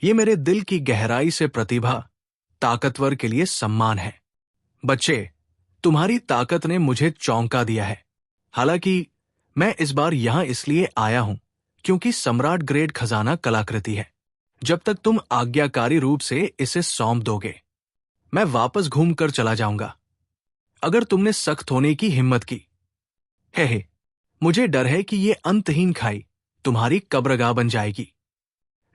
ये मेरे दिल की गहराई से प्रतिभा, ताकतवर के लिए सम्मान है। बच्चे, तुम्हारी ताकत ने मुझे चौंका दिया है। हालांकि मैं इस बार यहां इसलिए आया हूं क्योंकि सम्राट ग्रेड खजाना कलाकृति है। जब तक तुम आज्ञाकारी रूप से इसे सौंप दोगे, मैं वापस घूम कर चला जाऊंगा। अगर तुमने सख्त होने की हिम्मत की, हे, मुझे डर है कि ये अंतहीन खाई तुम्हारी कब्रगाह बन जाएगी।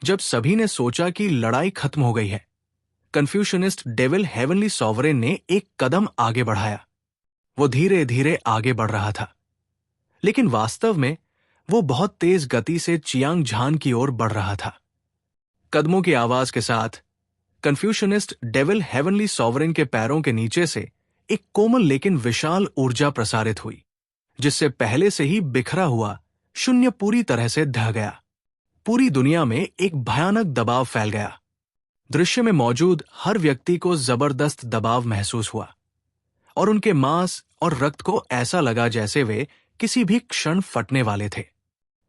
जब सभी ने सोचा कि लड़ाई खत्म हो गई है, कन्फ्यूशनिस्ट डेविल हेवनली सॉवरेन ने एक कदम आगे बढ़ाया। वो धीरे धीरे आगे बढ़ रहा था, लेकिन वास्तव में वो बहुत तेज गति से चियांग झान की ओर बढ़ रहा था। कदमों की आवाज के साथ कन्फ्यूशनिस्ट डेविल हेवनली सॉवरेन के पैरों के नीचे से एक कोमल लेकिन विशाल ऊर्जा प्रसारित हुई, जिससे पहले से ही बिखरा हुआ शून्य पूरी तरह से ढह गया। पूरी दुनिया में एक भयानक दबाव फैल गया। दृश्य में मौजूद हर व्यक्ति को जबरदस्त दबाव महसूस हुआ और उनके मांस और रक्त को ऐसा लगा जैसे वे किसी भी क्षण फटने वाले थे।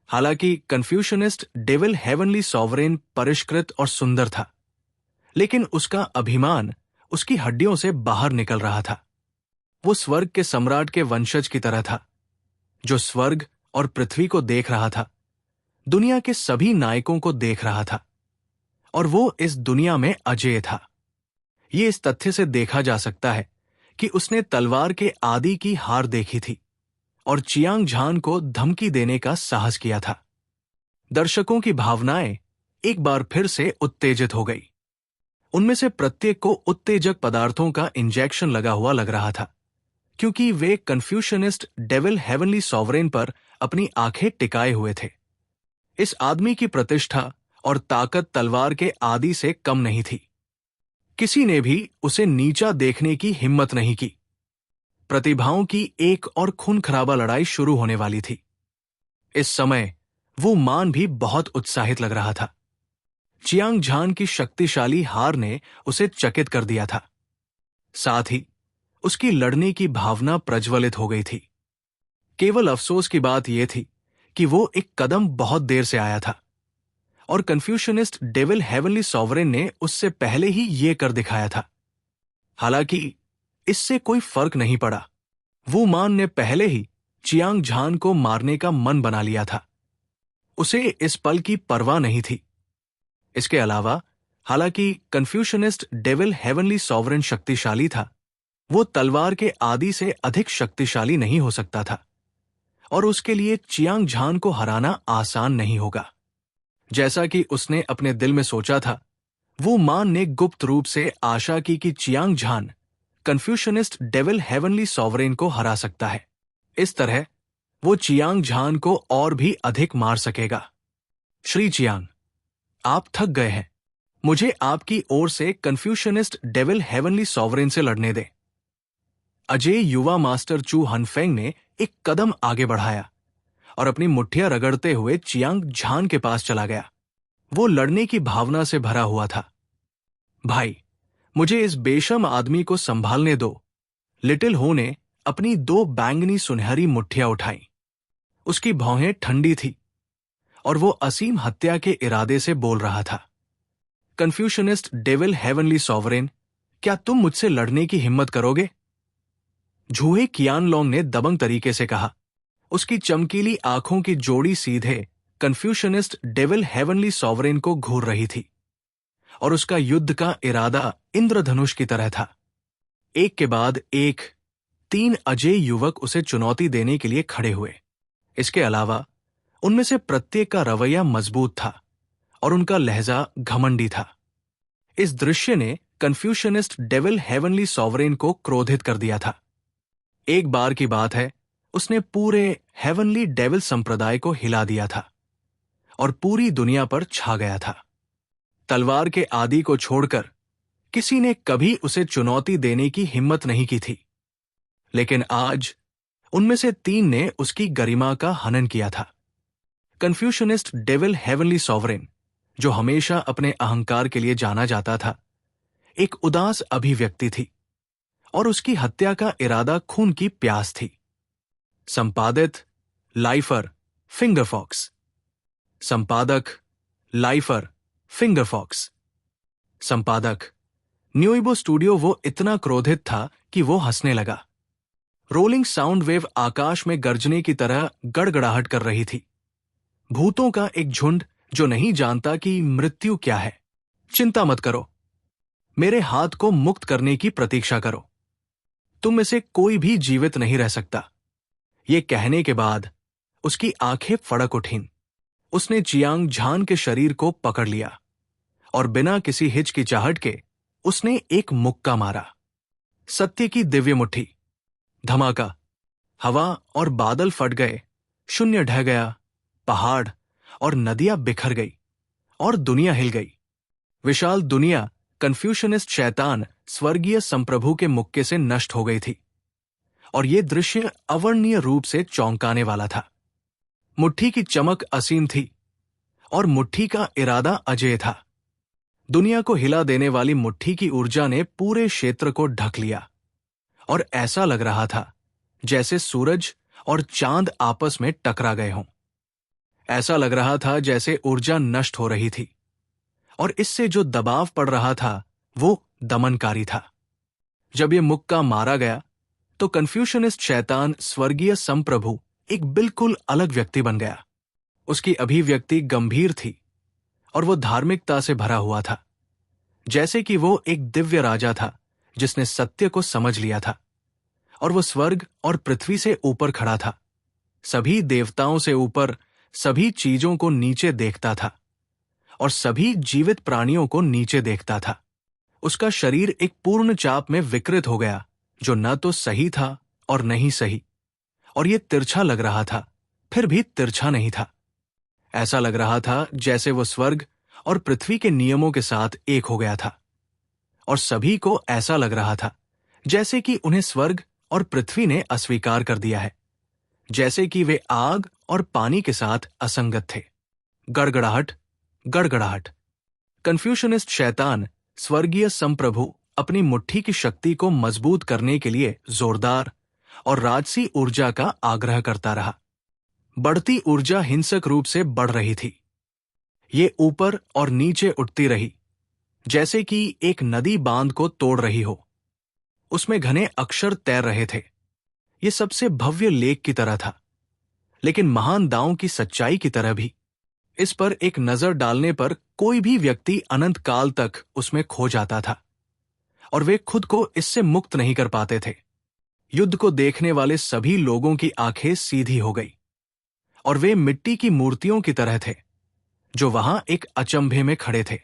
हालांकि कन्फ्यूशनिस्ट डेविल हेवनली सॉवरेन परिष्कृत और सुंदर था, लेकिन उसका अभिमान उसकी हड्डियों से बाहर निकल रहा था। वो स्वर्ग के सम्राट के वंशज की तरह था, जो स्वर्ग और पृथ्वी को देख रहा था, दुनिया के सभी नायकों को देख रहा था, और वो इस दुनिया में अजेय था। ये इस तथ्य से देखा जा सकता है कि उसने तलवार के आदि की हार देखी थी और चियांग झान को धमकी देने का साहस किया था। दर्शकों की भावनाएं एक बार फिर से उत्तेजित हो गई। उनमें से प्रत्येक को उत्तेजक पदार्थों का इंजेक्शन लगा हुआ लग रहा था, क्योंकि वे कन्फ्यूशनिस्ट डेविल हेवनली सॉवरेन पर अपनी आंखें टिकाए हुए थे। इस आदमी की प्रतिष्ठा और ताकत तलवार के आदि से कम नहीं थी। किसी ने भी उसे नीचा देखने की हिम्मत नहीं की। प्रतिभाओं की एक और खून खराबा लड़ाई शुरू होने वाली थी। इस समय वो मान भी बहुत उत्साहित लग रहा था। चियांग झान की शक्तिशाली हार ने उसे चकित कर दिया था। साथ ही उसकी लड़ने की भावना प्रज्वलित हो गई थी। केवल अफसोस की बात यह थी कि वो एक कदम बहुत देर से आया था और कन्फ्यूशनिस्ट डेविल हेवनली सॉवरेन ने उससे पहले ही ये कर दिखाया था। हालांकि इससे कोई फर्क नहीं पड़ा। वू मान ने पहले ही चियांग झान को मारने का मन बना लिया था। उसे इस पल की परवाह नहीं थी। इसके अलावा, हालांकि कन्फ्यूशनिस्ट डेविल हेवनली सॉवरेन शक्तिशाली था, वो तलवार के आदि से अधिक शक्तिशाली नहीं हो सकता था, और उसके लिए चियांग झान को हराना आसान नहीं होगा। जैसा कि उसने अपने दिल में सोचा था, वो मान ने गुप्त रूप से आशा की कि चियांग झान कन्फ्यूशनिस्ट डेविल हेवनली सॉवरेन को हरा सकता है। इस तरह वो चियांग झान को और भी अधिक मार सकेगा। श्री चियांग, आप थक गए हैं। मुझे आपकी ओर से कन्फ्यूशनिस्ट डेविल हेवनली सॉवरेन से लड़ने दें। अजय युवा मास्टर चू हनफेंग ने एक कदम आगे बढ़ाया और अपनी मुट्ठियां रगड़ते हुए चियांग झान के पास चला गया। वो लड़ने की भावना से भरा हुआ था। भाई, मुझे इस बेशर्म आदमी को संभालने दो। लिटिल हो ने अपनी 2 बैंगनी सुनहरी मुट्ठियां उठाई। उसकी भौहें ठंडी थी और वो असीम हत्या के इरादे से बोल रहा था। कन्फ्यूशनिस्ट डेविल हेवनली सॉवरेन, क्या तुम मुझसे लड़ने की हिम्मत करोगे? झूहे कियानलोंग ने दबंग तरीके से कहा। उसकी चमकीली आंखों की जोड़ी सीधे कन्फ्यूशनिस्ट डेविल हेवनली सॉवरेन को घूर रही थी, और उसका युद्ध का इरादा इंद्रधनुष की तरह था। एक के बाद एक 3 अजेय युवक उसे चुनौती देने के लिए खड़े हुए। इसके अलावा उनमें से प्रत्येक का रवैया मजबूत था और उनका लहजा घमंडी था। इस दृश्य ने कन्फ्यूशनिस्ट डेविल हेवनली सॉवरेन को क्रोधित कर दिया था। एक बार की बात है, उसने पूरे हेवनली डेविल संप्रदाय को हिला दिया था और पूरी दुनिया पर छा गया था। तलवार के आदि को छोड़कर किसी ने कभी उसे चुनौती देने की हिम्मत नहीं की थी, लेकिन आज उनमें से 3 ने उसकी गरिमा का हनन किया था। कन्फ्यूशनिस्ट डेविल हेवनली सॉवरेन, जो हमेशा अपने अहंकार के लिए जाना जाता था, एक उदास अभिव्यक्ति थी और उसकी हत्या का इरादा खून की प्यास थी। संपादित लाइफर फिंगरफॉक्स। संपादक लाइफर फिंगर फॉक्स। संपादक, न्यूइबो स्टूडियो। वो इतना क्रोधित था कि वो हंसने लगा। रोलिंग साउंड वेव आकाश में गर्जने की तरह गड़गड़ाहट कर रही थी। भूतों का एक झुंड जो नहीं जानता कि मृत्यु क्या है। चिंता मत करो, मेरे हाथ को मुक्त करने की प्रतीक्षा करो। तुम में से कोई भी जीवित नहीं रह सकता। ये कहने के बाद उसकी आंखें फड़क उठीं। उसने चियांग झान के शरीर को पकड़ लिया और बिना किसी हिचकिचाहट के उसने एक मुक्का मारा। सत्य की दिव्य मुट्ठी। धमाका। हवा और बादल फट गए, शून्य ढह गया, पहाड़ और नदियां बिखर गई और दुनिया हिल गई। विशाल दुनिया कन्फ्यूशनिस्ट शैतान स्वर्गीय संप्रभु के मुक्के से नष्ट हो गई थी और यह दृश्य अवर्णनीय रूप से चौंकाने वाला था। मुट्ठी की चमक असीम थी और मुट्ठी का इरादा अजेय था। दुनिया को हिला देने वाली मुट्ठी की ऊर्जा ने पूरे क्षेत्र को ढक लिया और ऐसा लग रहा था जैसे सूरज और चांद आपस में टकरा गए हों। ऐसा लग रहा था जैसे ऊर्जा नष्ट हो रही थी और इससे जो दबाव पड़ रहा था वो दमनकारी था। जब ये मुक्का मारा गया तो कन्फ्यूशनिस्ट शैतान स्वर्गीय संप्रभु एक बिल्कुल अलग व्यक्ति बन गया। उसकी अभिव्यक्ति गंभीर थी और वो धार्मिकता से भरा हुआ था, जैसे कि वो एक दिव्य राजा था जिसने सत्य को समझ लिया था और वो स्वर्ग और पृथ्वी से ऊपर खड़ा था, सभी देवताओं से ऊपर, सभी चीजों को नीचे देखता था और सभी जीवित प्राणियों को नीचे देखता था। उसका शरीर एक पूर्ण चाप में विकृत हो गया जो न तो सही था और न ही सही, और ये तिरछा लग रहा था फिर भी तिरछा नहीं था। ऐसा लग रहा था जैसे वो स्वर्ग और पृथ्वी के नियमों के साथ एक हो गया था और सभी को ऐसा लग रहा था जैसे कि उन्हें स्वर्ग और पृथ्वी ने अस्वीकार कर दिया है, जैसे कि वे आग और पानी के साथ असंगत थे। गड़गड़ाहट, गड़गड़ाहट। कन्फ्यूशनिस्ट शैतान स्वर्गीय संप्रभु अपनी मुट्ठी की शक्ति को मजबूत करने के लिए जोरदार और राजसी ऊर्जा का आग्रह करता रहा। बढ़ती ऊर्जा हिंसक रूप से बढ़ रही थी। ये ऊपर और नीचे उठती रही जैसे कि एक नदी बांध को तोड़ रही हो। उसमें घने अक्षर तैर रहे थे। ये सबसे भव्य लेख की तरह था, लेकिन महान दांव की सच्चाई की तरह भी। इस पर एक नजर डालने पर कोई भी व्यक्ति अनंत काल तक उसमें खो जाता था और वे खुद को इससे मुक्त नहीं कर पाते थे। युद्ध को देखने वाले सभी लोगों की आंखें सीधी हो गई और वे मिट्टी की मूर्तियों की तरह थे जो वहां एक अचंभे में खड़े थे।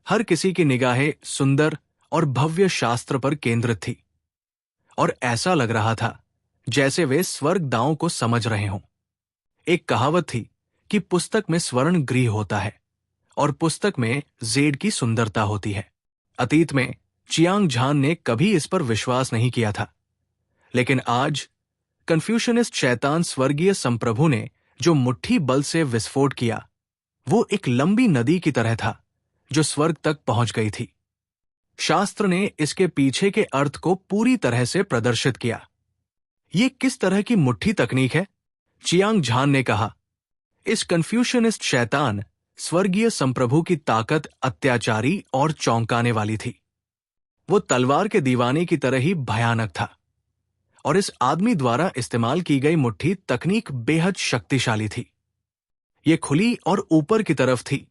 हर किसी की निगाहें सुंदर और भव्य शास्त्र पर केंद्रित थी और ऐसा लग रहा था जैसे वे स्वर्ग दांव को समझ रहे हों। एक कहावत थी कि पुस्तक में स्वर्ण गृह होता है और पुस्तक में जेड की सुंदरता होती है। अतीत में चियांग झान ने कभी इस पर विश्वास नहीं किया था, लेकिन आज कन्फ्यूशनिस्ट शैतान स्वर्गीय संप्रभु ने जो मुट्ठी बल से विस्फोट किया वो एक लंबी नदी की तरह था जो स्वर्ग तक पहुंच गई थी। शास्त्र ने इसके पीछे के अर्थ को पूरी तरह से प्रदर्शित किया। ये किस तरह की मुट्ठी तकनीक है? चियांग झान ने कहा। इस कन्फ्यूशनिस्ट शैतान स्वर्गीय संप्रभु की ताकत अत्याचारी और चौंकाने वाली थी। वो तलवार के दीवाने की तरह ही भयानक था और इस आदमी द्वारा इस्तेमाल की गई मुट्ठी तकनीक बेहद शक्तिशाली थी। ये खुली और ऊपर की तरफ थी,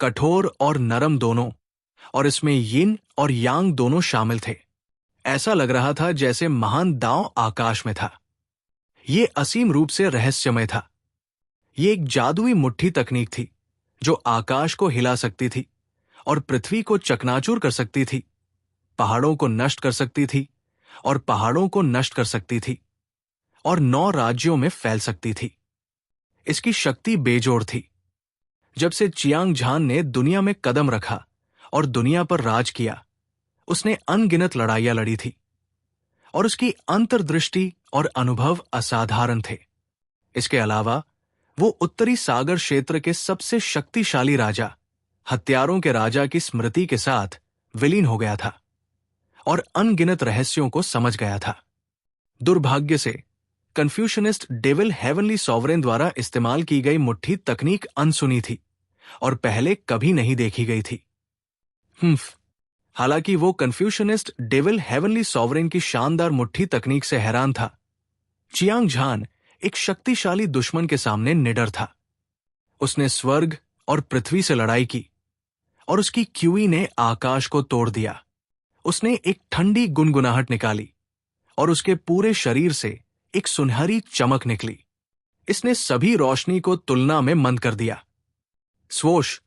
कठोर और नरम दोनों, और इसमें यिन और यांग दोनों शामिल थे। ऐसा लग रहा था जैसे महान दांव आकाश में था। ये असीम रूप से रहस्यमय था। ये एक जादुई मुट्ठी तकनीक थी जो आकाश को हिला सकती थी और पृथ्वी को चकनाचूर कर सकती थी, पहाड़ों को नष्ट कर सकती थी और पहाड़ों को नष्ट कर सकती थी और 9 राज्यों में फैल सकती थी। इसकी शक्ति बेजोड़ थी। जब से चियांग झान ने दुनिया में कदम रखा और दुनिया पर राज किया, उसने अनगिनत लड़ाइयां लड़ी थी और उसकी अंतर्दृष्टि और अनुभव असाधारण थे। इसके अलावा वो उत्तरी सागर क्षेत्र के सबसे शक्तिशाली राजा, हत्यारों के राजा की स्मृति के साथ विलीन हो गया था और अनगिनत रहस्यों को समझ गया था। दुर्भाग्य से कन्फ्यूशनिस्ट डेविल हेवनली सॉवरेन द्वारा इस्तेमाल की गई मुट्ठी तकनीक अनसुनी थी और पहले कभी नहीं देखी गई थी। हालांकि वो कन्फ्यूशनिस्ट डेविल हेवनली सॉवरेन की शानदार मुट्ठी तकनीक से हैरान था। चियांग झान एक शक्तिशाली दुश्मन के सामने निडर था। उसने स्वर्ग और पृथ्वी से लड़ाई की और उसकी क्यूई ने आकाश को तोड़ दिया। उसने एक ठंडी गुनगुनाहट निकाली और उसके पूरे शरीर से एक सुनहरी चमक निकली। इसने सभी रोशनी को तुलना में मंद कर दिया। स्वोश,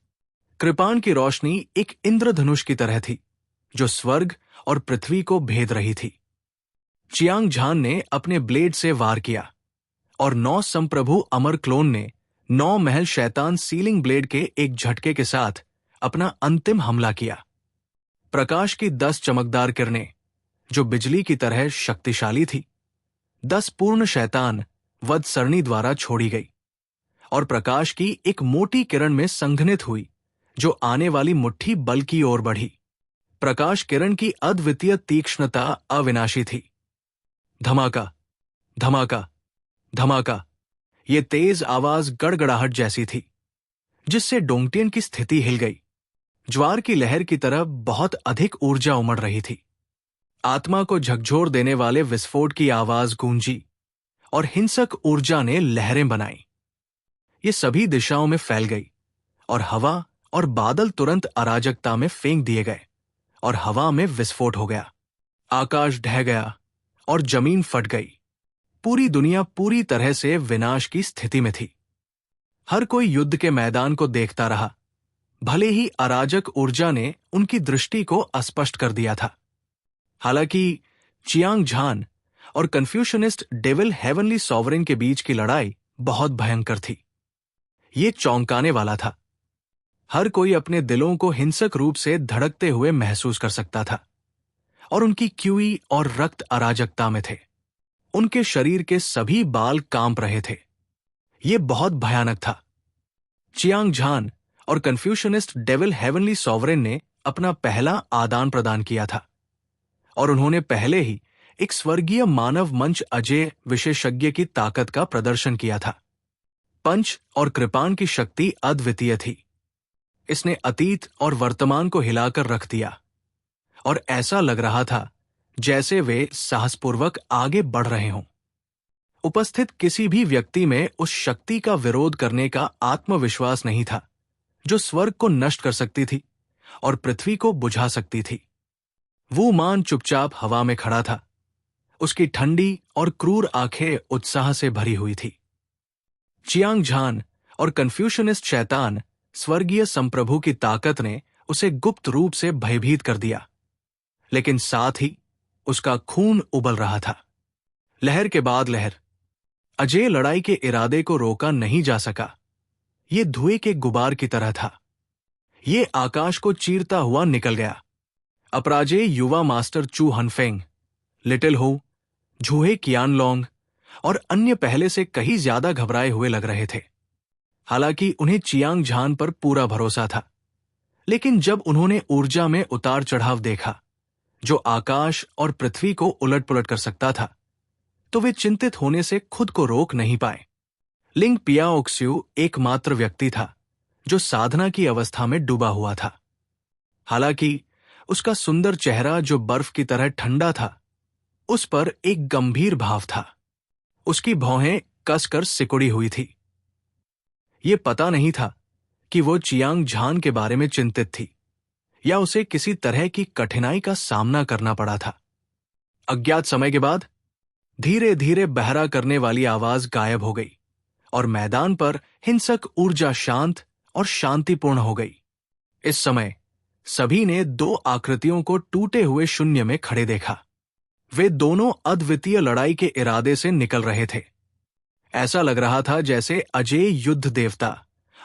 कृपाण की रोशनी एक इंद्रधनुष की तरह थी जो स्वर्ग और पृथ्वी को भेद रही थी। चियांग झान ने अपने ब्लेड से वार किया और 9 संप्रभु अमर क्लोन ने 9 महल शैतान सीलिंग ब्लेड के एक झटके के साथ अपना अंतिम हमला किया। प्रकाश की 10 चमकदार किरणें जो बिजली की तरह शक्तिशाली थी, 10 पूर्ण शैतान वध सरणी द्वारा छोड़ी गई और प्रकाश की एक मोटी किरण में संघनित हुई जो आने वाली मुट्ठी बल की ओर बढ़ी। प्रकाश किरण की अद्वितीय तीक्ष्णता अविनाशी थी। धमाका, धमाका, धमाका, ये तेज आवाज गड़गड़ाहट जैसी थी जिससे डोंगटियन की स्थिति हिल गई। ज्वार की लहर की तरह बहुत अधिक ऊर्जा उमड़ रही थी। आत्मा को झकझोर देने वाले विस्फोट की आवाज गूंजी और हिंसक ऊर्जा ने लहरें बनाई। ये सभी दिशाओं में फैल गई और हवा और बादल तुरंत अराजकता में फेंक दिए गए और हवा में विस्फोट हो गया। आकाश ढह गया और जमीन फट गई। पूरी दुनिया पूरी तरह से विनाश की स्थिति में थी। हर कोई युद्ध के मैदान को देखता रहा, भले ही अराजक ऊर्जा ने उनकी दृष्टि को अस्पष्ट कर दिया था। हालांकि चियांग झान और कन्फ्यूशनिस्ट डेविल हेवनली सॉवरेन के बीच की लड़ाई बहुत भयंकर थी। ये चौंकाने वाला था। हर कोई अपने दिलों को हिंसक रूप से धड़कते हुए महसूस कर सकता था और उनकी क्यूई और रक्त अराजकता में थे। उनके शरीर के सभी बाल कांप रहे थे। यह बहुत भयानक था। चियांग झान और कन्फ्यूशनिस्ट डेविल हेवनली सॉवरेन ने अपना पहला आदान प्रदान किया था और उन्होंने पहले ही एक स्वर्गीय मानव मंच अजेय विशेषज्ञ की ताकत का प्रदर्शन किया था। पंच और कृपाण की शक्ति अद्वितीय थी। इसने अतीत और वर्तमान को हिलाकर रख दिया और ऐसा लग रहा था जैसे वे साहसपूर्वक आगे बढ़ रहे हों। उपस्थित किसी भी व्यक्ति में उस शक्ति का विरोध करने का आत्मविश्वास नहीं था जो स्वर्ग को नष्ट कर सकती थी और पृथ्वी को बुझा सकती थी। वो मान चुपचाप हवा में खड़ा था। उसकी ठंडी और क्रूर आंखें उत्साह से भरी हुई थी। चियांग झान और कन्फ्यूशनिस्ट शैतान स्वर्गीय संप्रभु की ताकत ने उसे गुप्त रूप से भयभीत कर दिया, लेकिन साथ ही उसका खून उबल रहा था। लहर के बाद लहर। अजेय लड़ाई के इरादे को रोका नहीं जा सका। ये धुएं के गुबार की तरह था। ये आकाश को चीरता हुआ निकल गया। अपराजेय युवा मास्टर चू हनफेंग, लिटिल हो, झूहे कियानलोंग और अन्य पहले से कहीं ज्यादा घबराए हुए लग रहे थे। हालांकि उन्हें चियांग झान पर पूरा भरोसा था, लेकिन जब उन्होंने ऊर्जा में उतार चढ़ाव देखा जो आकाश और पृथ्वी को उलट पुलट कर सकता था, तो वे चिंतित होने से खुद को रोक नहीं पाए। लिंग पियाओक्स्यू एकमात्र व्यक्ति था जो साधना की अवस्था में डूबा हुआ था। हालांकि उसका सुंदर चेहरा जो बर्फ की तरह ठंडा था, उस पर एक गंभीर भाव था। उसकी भौहें कसकर सिकुड़ी हुई थी। ये पता नहीं था कि वो चियांग झान के बारे में चिंतित थी या उसे किसी तरह की कठिनाई का सामना करना पड़ा था। अज्ञात समय के बाद धीरे धीरे बहरा करने वाली आवाज गायब हो गई और मैदान पर हिंसक ऊर्जा शांत और शांतिपूर्ण हो गई। इस समय सभी ने 2 आकृतियों को टूटे हुए शून्य में खड़े देखा। वे दोनों अद्वितीय लड़ाई के इरादे से निकल रहे थे। ऐसा लग रहा था जैसे अजेय युद्ध देवता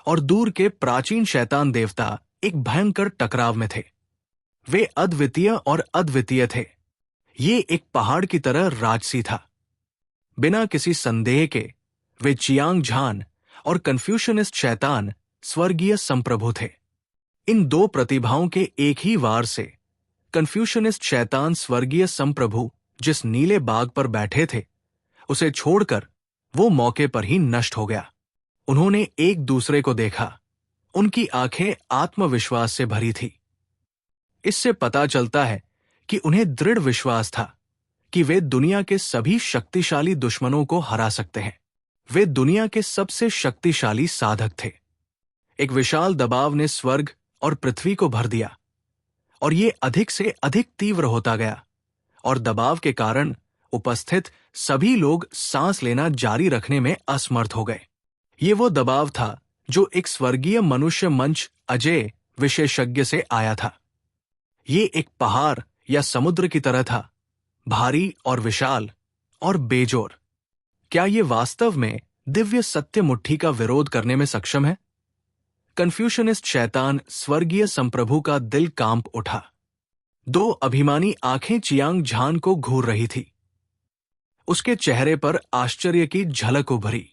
और दूर के प्राचीन शैतान देवता एक भयंकर टकराव में थे। वे अद्वितीय और अद्वितीय थे। ये एक पहाड़ की तरह राजसी था। बिना किसी संदेह के वे चियांग झान और कन्फ्यूशनिस्ट शैतान स्वर्गीय संप्रभु थे। इन 2 प्रतिभाओं के एक ही वार से कन्फ्यूशनिस्ट शैतान स्वर्गीय संप्रभु जिस नीले बाग पर बैठे थे, उसे छोड़कर वो मौके पर ही नष्ट हो गया। उन्होंने एक दूसरे को देखा उनकी आंखें आत्मविश्वास से भरी थी। इससे पता चलता है कि उन्हें दृढ़ विश्वास था कि वे दुनिया के सभी शक्तिशाली दुश्मनों को हरा सकते हैं। वे दुनिया के सबसे शक्तिशाली साधक थे। एक विशाल दबाव ने स्वर्ग और पृथ्वी को भर दिया और ये अधिक से अधिक तीव्र होता गया और दबाव के कारण उपस्थित सभी लोग सांस लेना जारी रखने में असमर्थ हो गए। ये वो दबाव था जो एक स्वर्गीय मनुष्य मंच अजेय विशेषज्ञ से आया था। ये एक पहाड़ या समुद्र की तरह था, भारी और विशाल और बेजोर। क्या ये वास्तव में दिव्य सत्य मुट्ठी का विरोध करने में सक्षम है? कन्फ्यूशनिस्ट शैतान स्वर्गीय संप्रभु का दिल कांप उठा। दो अभिमानी आंखें चियांग झान को घूर रही थी। उसके चेहरे पर आश्चर्य की झलक उभरी।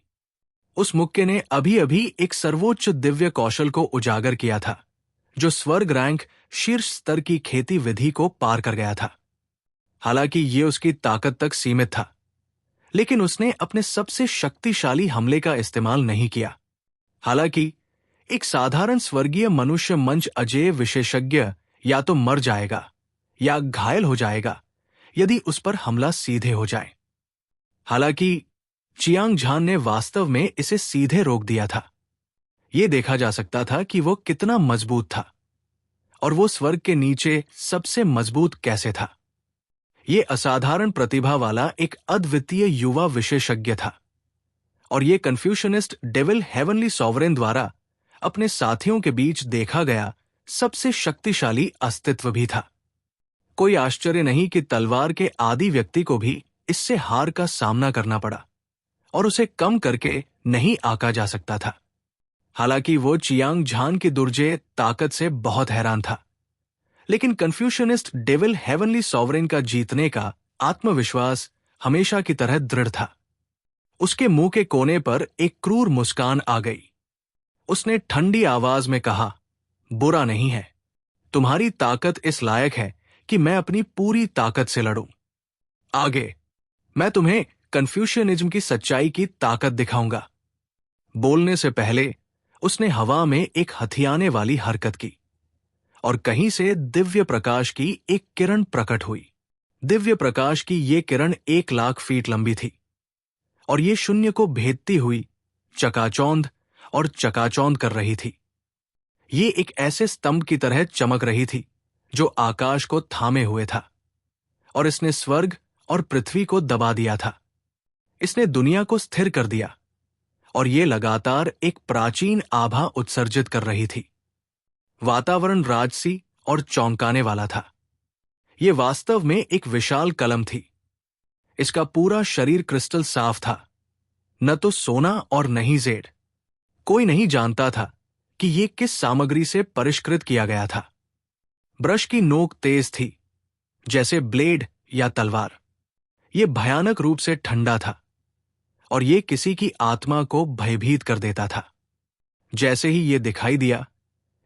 उस मुक्के ने अभी अभी एक सर्वोच्च दिव्य कौशल को उजागर किया था, जो स्वर्ग रैंक शीर्ष स्तर की खेती विधि को पार कर गया था। हालांकि ये उसकी ताकत तक सीमित था, लेकिन उसने अपने सबसे शक्तिशाली हमले का इस्तेमाल नहीं किया। हालांकि एक साधारण स्वर्गीय मनुष्य मंच अजेय विशेषज्ञ या तो मर जाएगा या घायल हो जाएगा यदि उस पर हमला सीधे हो जाए। हालांकि चियांग झान ने वास्तव में इसे सीधे रोक दिया था। यह देखा जा सकता था कि वो कितना मजबूत था और वो स्वर्ग के नीचे सबसे मजबूत कैसे था। ये असाधारण प्रतिभा वाला एक अद्वितीय युवा विशेषज्ञ था और ये कन्फ्यूशनिस्ट डेविल हेवनली सॉवरेन द्वारा अपने साथियों के बीच देखा गया सबसे शक्तिशाली अस्तित्व भी था। कोई आश्चर्य नहीं कि तलवार के आदि व्यक्ति को भी इससे हार का सामना करना पड़ा और उसे कम करके नहीं आंका जा सकता था। हालांकि वो चियांग झान की दुर्जेय ताकत से बहुत हैरान था, लेकिन कन्फ्यूशनिस्ट डेविल हेवनली सॉवरेन का जीतने का आत्मविश्वास हमेशा की तरह दृढ़ था। उसके मुंह के कोने पर एक क्रूर मुस्कान आ गई। उसने ठंडी आवाज में कहा, बुरा नहीं है। तुम्हारी ताकत इस लायक है कि मैं अपनी पूरी ताकत से लड़ूं। आगे मैं तुम्हें कन्फ्यूशियनिज्म की सच्चाई की ताकत दिखाऊंगा। बोलने से पहले उसने हवा में एक हथियाने वाली हरकत की और कहीं से दिव्य प्रकाश की एक किरण प्रकट हुई। दिव्य प्रकाश की ये किरण 1,00,000 फीट लंबी थी और ये शून्य को भेदती हुई चकाचौंध और चकाचौंध कर रही थी। ये एक ऐसे स्तंभ की तरह चमक रही थी जो आकाश को थामे हुए था और इसने स्वर्ग और पृथ्वी को दबा दिया था। इसने दुनिया को स्थिर कर दिया और ये लगातार एक प्राचीन आभा उत्सर्जित कर रही थी। वातावरण राजसी और चौंकाने वाला था। यह वास्तव में एक विशाल कलम थी। इसका पूरा शरीर क्रिस्टल साफ था, न तो सोना और न ही जेड। कोई नहीं जानता था कि यह किस सामग्री से परिष्कृत किया गया था। ब्रश की नोक तेज थी, जैसे ब्लेड या तलवार। यह भयानक रूप से ठंडा था और यह किसी की आत्मा को भयभीत कर देता था। जैसे ही यह दिखाई दिया,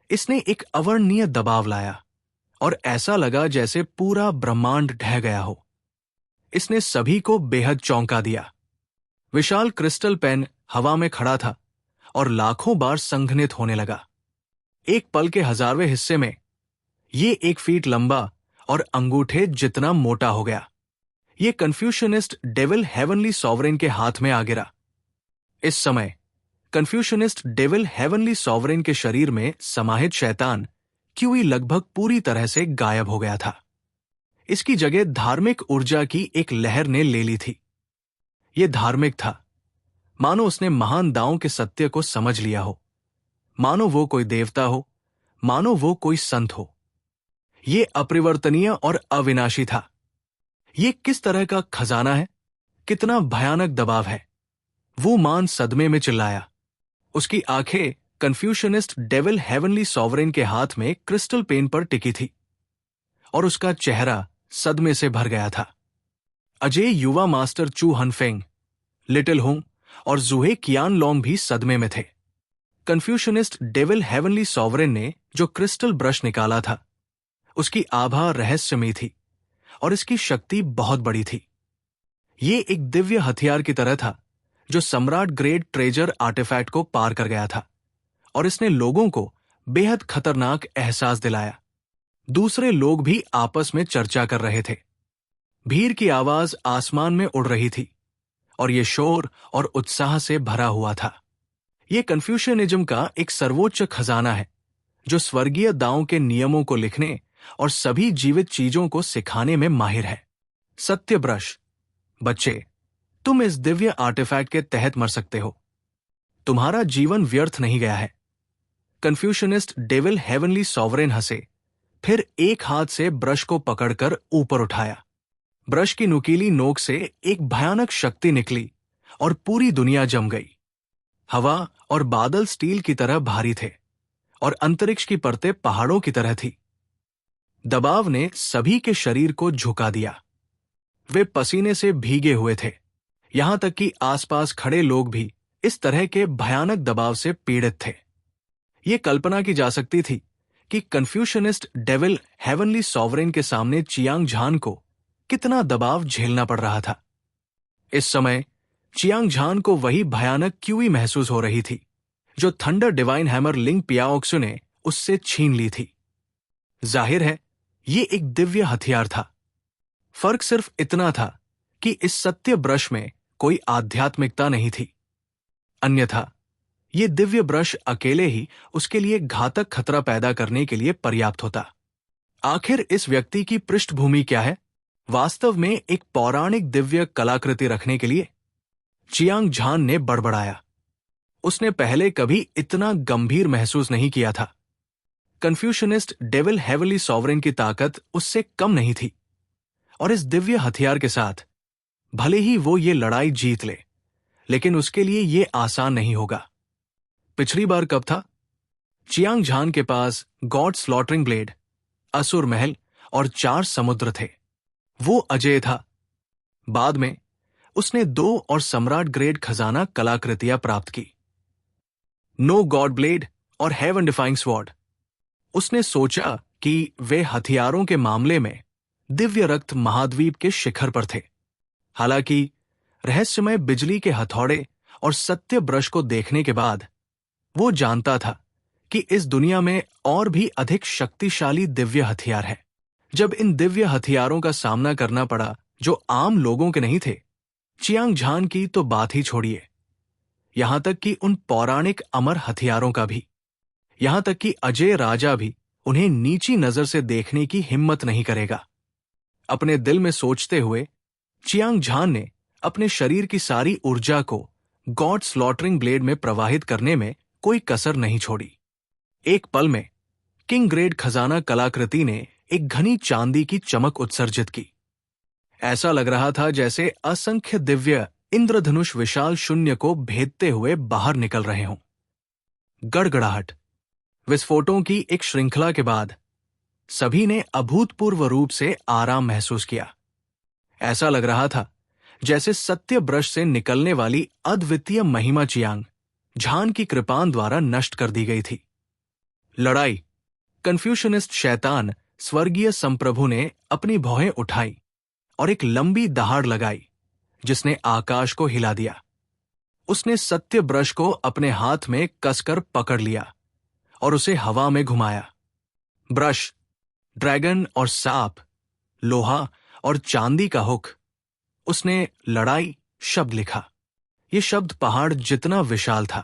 इसने एक अवर्णनीय दबाव लाया और ऐसा लगा जैसे पूरा ब्रह्मांड ढह गया हो। इसने सभी को बेहद चौंका दिया। विशाल क्रिस्टल पेन हवा में खड़ा था और लाखों बार संघनित होने लगा। एक पल के 1000वें हिस्से में ये 1 फीट लंबा और अंगूठे जितना मोटा हो गया। ये कन्फ्यूशनिस्ट डेविल हेवनली सॉवरेन के हाथ में आ गिरा। इस समय कन्फ्यूशनिस्ट डेविल हेवनली सॉवरेन के शरीर में समाहित शैतान क्यूई लगभग पूरी तरह से गायब हो गया था। इसकी जगह धार्मिक ऊर्जा की एक लहर ने ले ली थी। यह धार्मिक था, मानो उसने महान दांव के सत्य को समझ लिया हो, मानो वो कोई देवता हो, मानो वो कोई संत हो। यह अपरिवर्तनीय और अविनाशी था। यह किस तरह का खजाना है, कितना भयानक दबाव है। वो मान सदमे में चिल्लाया। उसकी आंखें कन्फ्यूशनिस्ट डेविल हेवनली सॉवरेन के हाथ में क्रिस्टल पेन पर टिकी थी और उसका चेहरा सदमे से भर गया था। अजय युवा मास्टर चू हनफेंग, लिटिल हुंग और जूहे कियान लोंग भी सदमे में थे। कन्फ्यूशनिस्ट डेविल हेवनली सॉवरेन ने जो क्रिस्टल ब्रश निकाला था, उसकी आभा रहस्यमयी थी और इसकी शक्ति बहुत बड़ी थी। ये एक दिव्य हथियार की तरह था जो सम्राट ग्रेड ट्रेजर आर्टिफैक्ट को पार कर गया था और इसने लोगों को बेहद खतरनाक एहसास दिलाया। दूसरे लोग भी आपस में चर्चा कर रहे थे। भीड़ की आवाज आसमान में उड़ रही थी और ये शोर और उत्साह से भरा हुआ था। ये कन्फ्यूशियनिज्म का एक सर्वोच्च खजाना है जो स्वर्गीय दाओं के नियमों को लिखने और सभी जीवित चीजों को सिखाने में माहिर है। सत्यब्रश, बच्चे, तुम इस दिव्य आर्टिफैक्ट के तहत मर सकते हो। तुम्हारा जीवन व्यर्थ नहीं गया है। कन्फ्यूशनिस्ट डेविल हेवनली सॉवरेन हंसे, फिर एक हाथ से ब्रश को पकड़कर ऊपर उठाया। ब्रश की नुकीली नोक से एक भयानक शक्ति निकली और पूरी दुनिया जम गई। हवा और बादल स्टील की तरह भारी थे और अंतरिक्ष की परतें पहाड़ों की तरह थी। दबाव ने सभी के शरीर को झुका दिया। वे पसीने से भीगे हुए थे, यहां तक कि आसपास खड़े लोग भी इस तरह के भयानक दबाव से पीड़ित थे। ये कल्पना की जा सकती थी कि कन्फ्यूशनिस्ट डेविल हेवनली सॉवरेन के सामने चियांग झान को कितना दबाव झेलना पड़ रहा था। इस समय चियांग झान को वही भयानक क्यूई महसूस हो रही थी जो थंडर डिवाइन हैमर लिंग पियाओक्सु ने उससे छीन ली थी। जाहिर है, ये एक दिव्य हथियार था। फर्क सिर्फ इतना था कि इस सत्य ब्रश में कोई आध्यात्मिकता नहीं थी। अन्यथा ये दिव्य ब्रश अकेले ही उसके लिए घातक खतरा पैदा करने के लिए पर्याप्त होता। आखिर इस व्यक्ति की पृष्ठभूमि क्या है? वास्तव में एक पौराणिक दिव्य कलाकृति रखने के लिए? चियांग झान ने बड़बड़ाया। उसने पहले कभी इतना गंभीर महसूस नहीं किया था। कन्फ्यूशनिस्ट डेविल हेवनली सॉवरेन की ताकत उससे कम नहीं थी और इस दिव्य हथियार के साथ भले ही वो ये लड़ाई जीत ले, लेकिन उसके लिए ये आसान नहीं होगा। पिछली बार कब था? चियांग झान के पास गॉड स्लॉटरिंग ब्लेड, असुर महल और 4 समुद्र थे। वो अजेय था। बाद में उसने 2 और सम्राट ग्रेड खजाना कलाकृतियां प्राप्त की, नो गॉड ब्लेड और हेवन डिफाइंग स्वॉर्ड। उसने सोचा कि वे हथियारों के मामले में दिव्य रक्त महाद्वीप के शिखर पर थे। हालांकि रहस्यमय बिजली के हथौड़े और सत्य ब्रश को देखने के बाद वो जानता था कि इस दुनिया में और भी अधिक शक्तिशाली दिव्य हथियार है। जब इन दिव्य हथियारों का सामना करना पड़ा जो आम लोगों के नहीं थे, चियांग झान की तो बात ही छोड़िए, यहां तक कि उन पौराणिक अमर हथियारों का भी, यहां तक कि अजय राजा भी उन्हें नीची नजर से देखने की हिम्मत नहीं करेगा। अपने दिल में सोचते हुए चियांग झान ने अपने शरीर की सारी ऊर्जा को गॉड स्लॉटरिंग ब्लेड में प्रवाहित करने में कोई कसर नहीं छोड़ी। एक पल में किंग ग्रेड खजाना कलाकृति ने एक घनी चांदी की चमक उत्सर्जित की। ऐसा लग रहा था जैसे असंख्य दिव्य इंद्रधनुष विशाल शून्य को भेदते हुए बाहर निकल रहे हों। गड़गड़ाहट, विस्फोटों की एक श्रृंखला के बाद सभी ने अभूतपूर्व रूप से आराम महसूस किया। ऐसा लग रहा था जैसे सत्य ब्रश से निकलने वाली अद्वितीय महिमा चियांग झान की कृपान द्वारा नष्ट कर दी गई थी। लड़ाई। कन्फ्यूशनिस्ट शैतान स्वर्गीय संप्रभु ने अपनी भौहें उठाई और एक लंबी दहाड़ लगाई जिसने आकाश को हिला दिया। उसने सत्य ब्रश को अपने हाथ में कसकर पकड़ लिया और उसे हवा में घुमाया। ब्रश, ड्रैगन और सांप, लोहा और चांदी का हुक। उसने लड़ाई शब्द लिखा। ये शब्द पहाड़ जितना विशाल था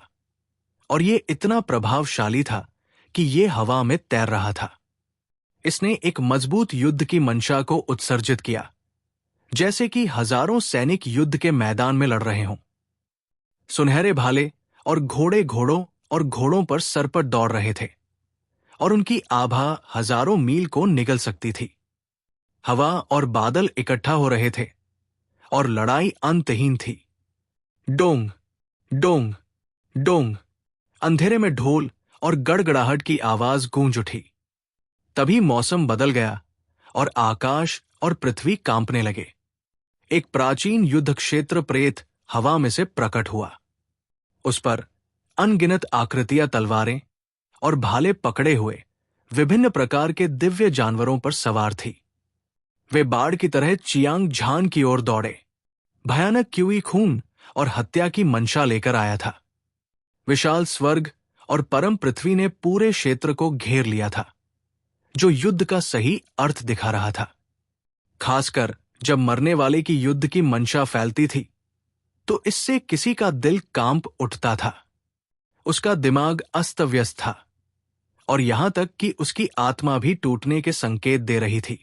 और ये इतना प्रभावशाली था कि ये हवा में तैर रहा था। इसने एक मजबूत युद्ध की मंशा को उत्सर्जित किया, जैसे कि हजारों सैनिक युद्ध के मैदान में लड़ रहे हों। सुनहरे भाले और घोड़े घोड़ों और घोड़ों पर सरपट दौड़ रहे थे और उनकी आभा हजारों मील को निगल सकती थी। हवा और बादल इकट्ठा हो रहे थे और लड़ाई अंतहीन थी। डोंग डोंग डोंग, अंधेरे में ढोल और गड़गड़ाहट की आवाज गूंज उठी। तभी मौसम बदल गया और आकाश और पृथ्वी कांपने लगे। एक प्राचीन युद्ध क्षेत्र प्रेत हवा में से प्रकट हुआ। उस पर अनगिनत आकृतियां, तलवारें और भाले पकड़े हुए विभिन्न प्रकार के दिव्य जानवरों पर सवार थी। वे बाढ़ की तरह चियांग झान की ओर दौड़े। भयानक क्यूई खून और हत्या की मंशा लेकर आया था। विशाल स्वर्ग और परम पृथ्वी ने पूरे क्षेत्र को घेर लिया था, जो युद्ध का सही अर्थ दिखा रहा था। खासकर जब मरने वाले की युद्ध की मंशा फैलती थी, तो इससे किसी का दिल कांप उठता था। उसका दिमाग अस्त व्यस्त था और यहां तक कि उसकी आत्मा भी टूटने के संकेत दे रही थी।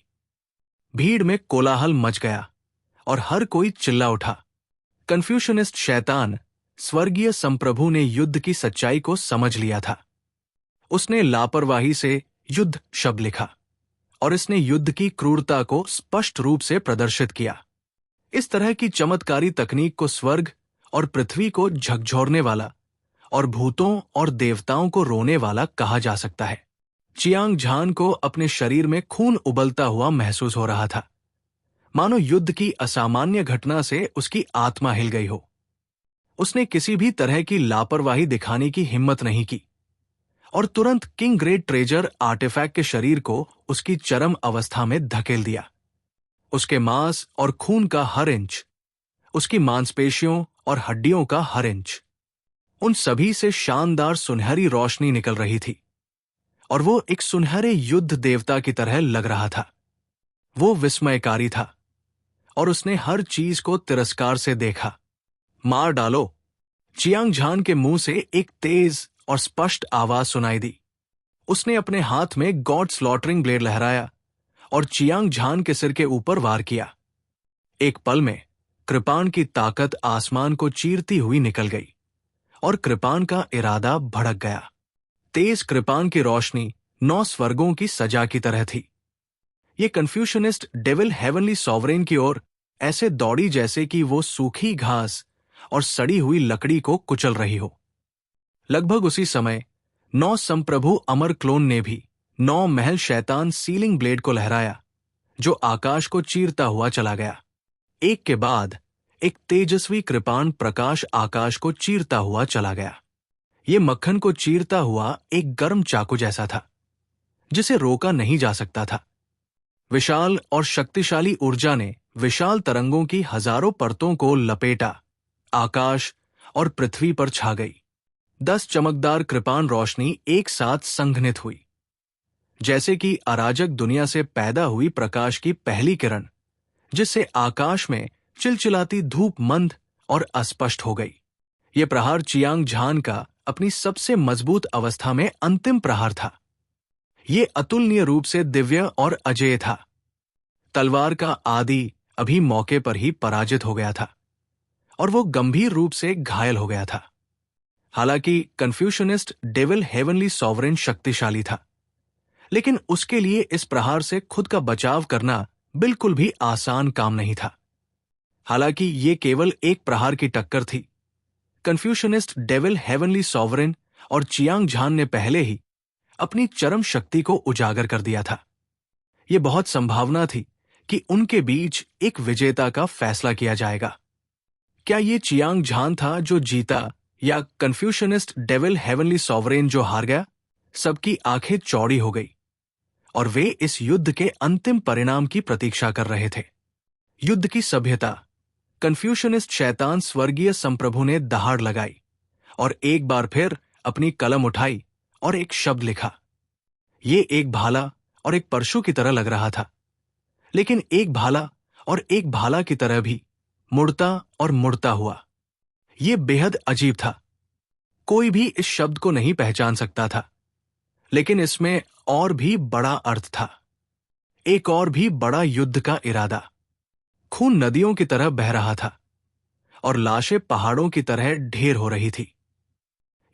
भीड़ में कोलाहल मच गया और हर कोई चिल्ला उठा। कन्फ्यूशनिस्ट शैतान स्वर्गीय संप्रभु ने युद्ध की सच्चाई को समझ लिया था। उसने लापरवाही से युद्ध शब्द लिखा और इसने युद्ध की क्रूरता को स्पष्ट रूप से प्रदर्शित किया। इस तरह की चमत्कारी तकनीक को स्वर्ग और पृथ्वी को झकझोरने वाला और भूतों और देवताओं को रोने वाला कहा जा सकता है। चियांग झान को अपने शरीर में खून उबलता हुआ महसूस हो रहा था, मानो युद्ध की असामान्य घटना से उसकी आत्मा हिल गई हो। उसने किसी भी तरह की लापरवाही दिखाने की हिम्मत नहीं की और तुरंत किंग ग्रेट ट्रेजर आर्टिफैक्ट के शरीर को उसकी चरम अवस्था में धकेल दिया। उसके मांस और खून का हर इंच, उसकी मांसपेशियों और हड्डियों का हर इंच, उन सभी से शानदार सुनहरी रोशनी निकल रही थी और वो एक सुनहरे युद्ध देवता की तरह लग रहा था। वो विस्मयकारी था और उसने हर चीज को तिरस्कार से देखा। मार डालो! चियांग झान के मुंह से एक तेज और स्पष्ट आवाज सुनाई दी। उसने अपने हाथ में गॉड स्लॉटरिंग ब्लेड लहराया और चियांग झान के सिर के ऊपर वार किया। एक पल में कृपाण की ताकत आसमान को चीरती हुई निकल गई और कृपाण का इरादा भड़क गया। तेज कृपाण की रोशनी 9 स्वर्गों की सजा की तरह थी। ये कन्फ्यूशनिस्ट डेविल हेवनली सॉवरेन की ओर ऐसे दौड़ी जैसे कि वो सूखी घास और सड़ी हुई लकड़ी को कुचल रही हो। लगभग उसी समय 9 संप्रभु अमर क्लोन ने भी 9 महल शैतान सीलिंग ब्लेड को लहराया, जो आकाश को चीरता हुआ चला गया। एक के बाद एक तेजस्वी कृपाण प्रकाश आकाश को चीरता हुआ चला गया। ये मक्खन को चीरता हुआ एक गर्म चाकू जैसा था, जिसे रोका नहीं जा सकता था। विशाल और शक्तिशाली ऊर्जा ने विशाल तरंगों की हजारों परतों को लपेटा, आकाश और पृथ्वी पर छा गई। 10 चमकदार कृपाण रोशनी एक साथ संघनित हुई, जैसे कि अराजक दुनिया से पैदा हुई प्रकाश की पहली किरण, जिससे आकाश में चिलचिलाती धूप मंद और अस्पष्ट हो गई। यह प्रहार चियांग झान का अपनी सबसे मजबूत अवस्था में अंतिम प्रहार था। ये अतुलनीय रूप से दिव्य और अजेय था। तलवार का आदि अभी मौके पर ही पराजित हो गया था और वो गंभीर रूप से घायल हो गया था। हालांकि कन्फ्यूशनिस्ट डेविल हेवनली सॉवरेन शक्तिशाली था, लेकिन उसके लिए इस प्रहार से खुद का बचाव करना बिल्कुल भी आसान काम नहीं था। हालांकि ये केवल एक प्रहार की टक्कर थी। कन्फ्यूशनिस्ट डेविल हेवनली सॉवरेन और चियांग झान ने पहले ही अपनी चरम शक्ति को उजागर कर दिया था। यह बहुत संभावना थी कि उनके बीच एक विजेता का फैसला किया जाएगा। क्या ये चियांग झान था जो जीता या कन्फ्यूशनिस्ट डेविल हेवनली सॉवरेन जो हार गया? सबकी आंखें चौड़ी हो गई और वे इस युद्ध के अंतिम परिणाम की प्रतीक्षा कर रहे थे। युद्ध की सभ्यता। कन्फ्यूशनिस्ट शैतान स्वर्गीय संप्रभु ने दहाड़ लगाई और एक बार फिर अपनी कलम उठाई और एक शब्द लिखा। ये एक भाला और एक परशु की तरह लग रहा था, लेकिन एक भाला और एक भाला की तरह भी मुड़ता और मुड़ता हुआ। ये बेहद अजीब था। कोई भी इस शब्द को नहीं पहचान सकता था, लेकिन इसमें और भी बड़ा अर्थ था। एक और भी बड़ा युद्ध का इरादा। खून नदियों की तरह बह रहा था और लाशें पहाड़ों की तरह ढेर हो रही थी।